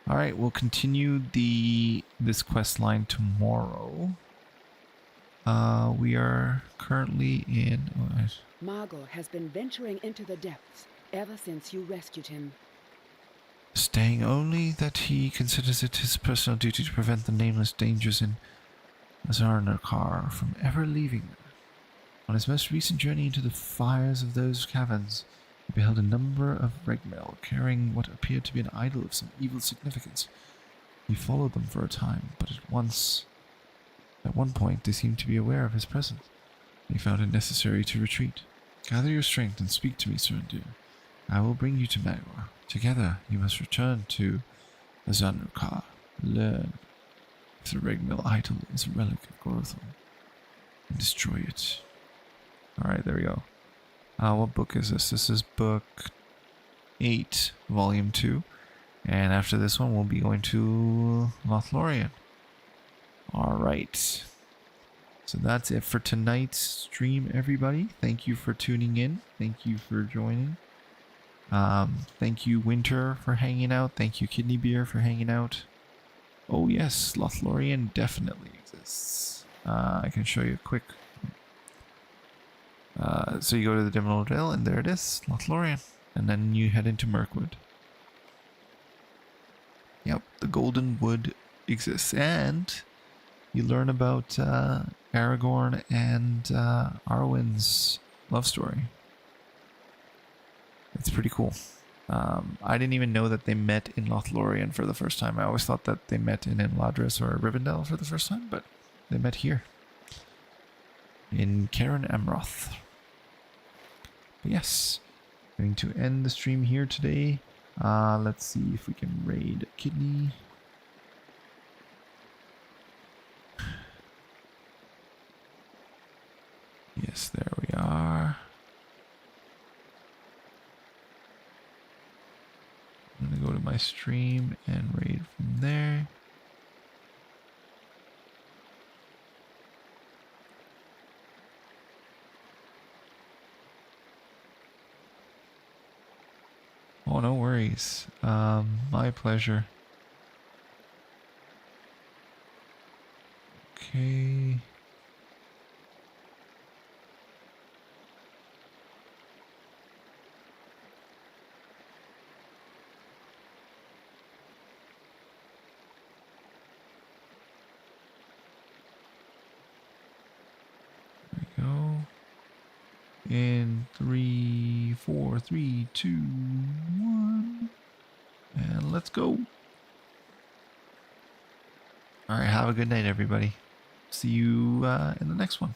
Alright, we'll continue this quest line tomorrow. We are currently in... Magor has been venturing into the depths ever since you rescued him. Staying only that he considers it his personal duty to prevent the nameless dangers in Azarnarkar from ever leaving them. On his most recent journey into the fires of those caverns, he beheld a number of Regmel carrying what appeared to be an idol of some evil significance. He followed them for a time, but at one point they seemed to be aware of his presence. He found it necessary to retreat. Gather your strength and speak to me, Serendir. I will bring you to Magor. Together, you must return to Azarnarkar. Learn if the Regmel idol is a relic of Gorthul, and destroy it. Alright, there we go. What book is this? This is book 8, volume 2. And after this one, we'll be going to Lothlorien. Alright. So that's it for tonight's stream, everybody. Thank you for tuning in. Thank you for joining. Thank you, Winter, for hanging out. Thank you, Kidney Beer, for hanging out. Oh yes, Lothlorien definitely exists. I can show you a quick... so you go to the Dimensional Dale, and there it is, Lothlorien. And then you head into Mirkwood. Yep, the Golden Wood exists. And you learn about Aragorn and Arwen's love story. It's pretty cool. I didn't even know that they met in Lothlorien for the first time. I always thought that they met in Imladris or Rivendell for the first time, but they met here. In Cairn Amroth. But yes, going to end the stream here today. Let's see if we can raid Kidney. Yes, there we are. I'm going to go to my stream and raid from there. Oh, no worries. My pleasure. Okay. There we go. In 3, 4, 3, 2, 1. And let's go. All right, have a good night, everybody. See you in the next one.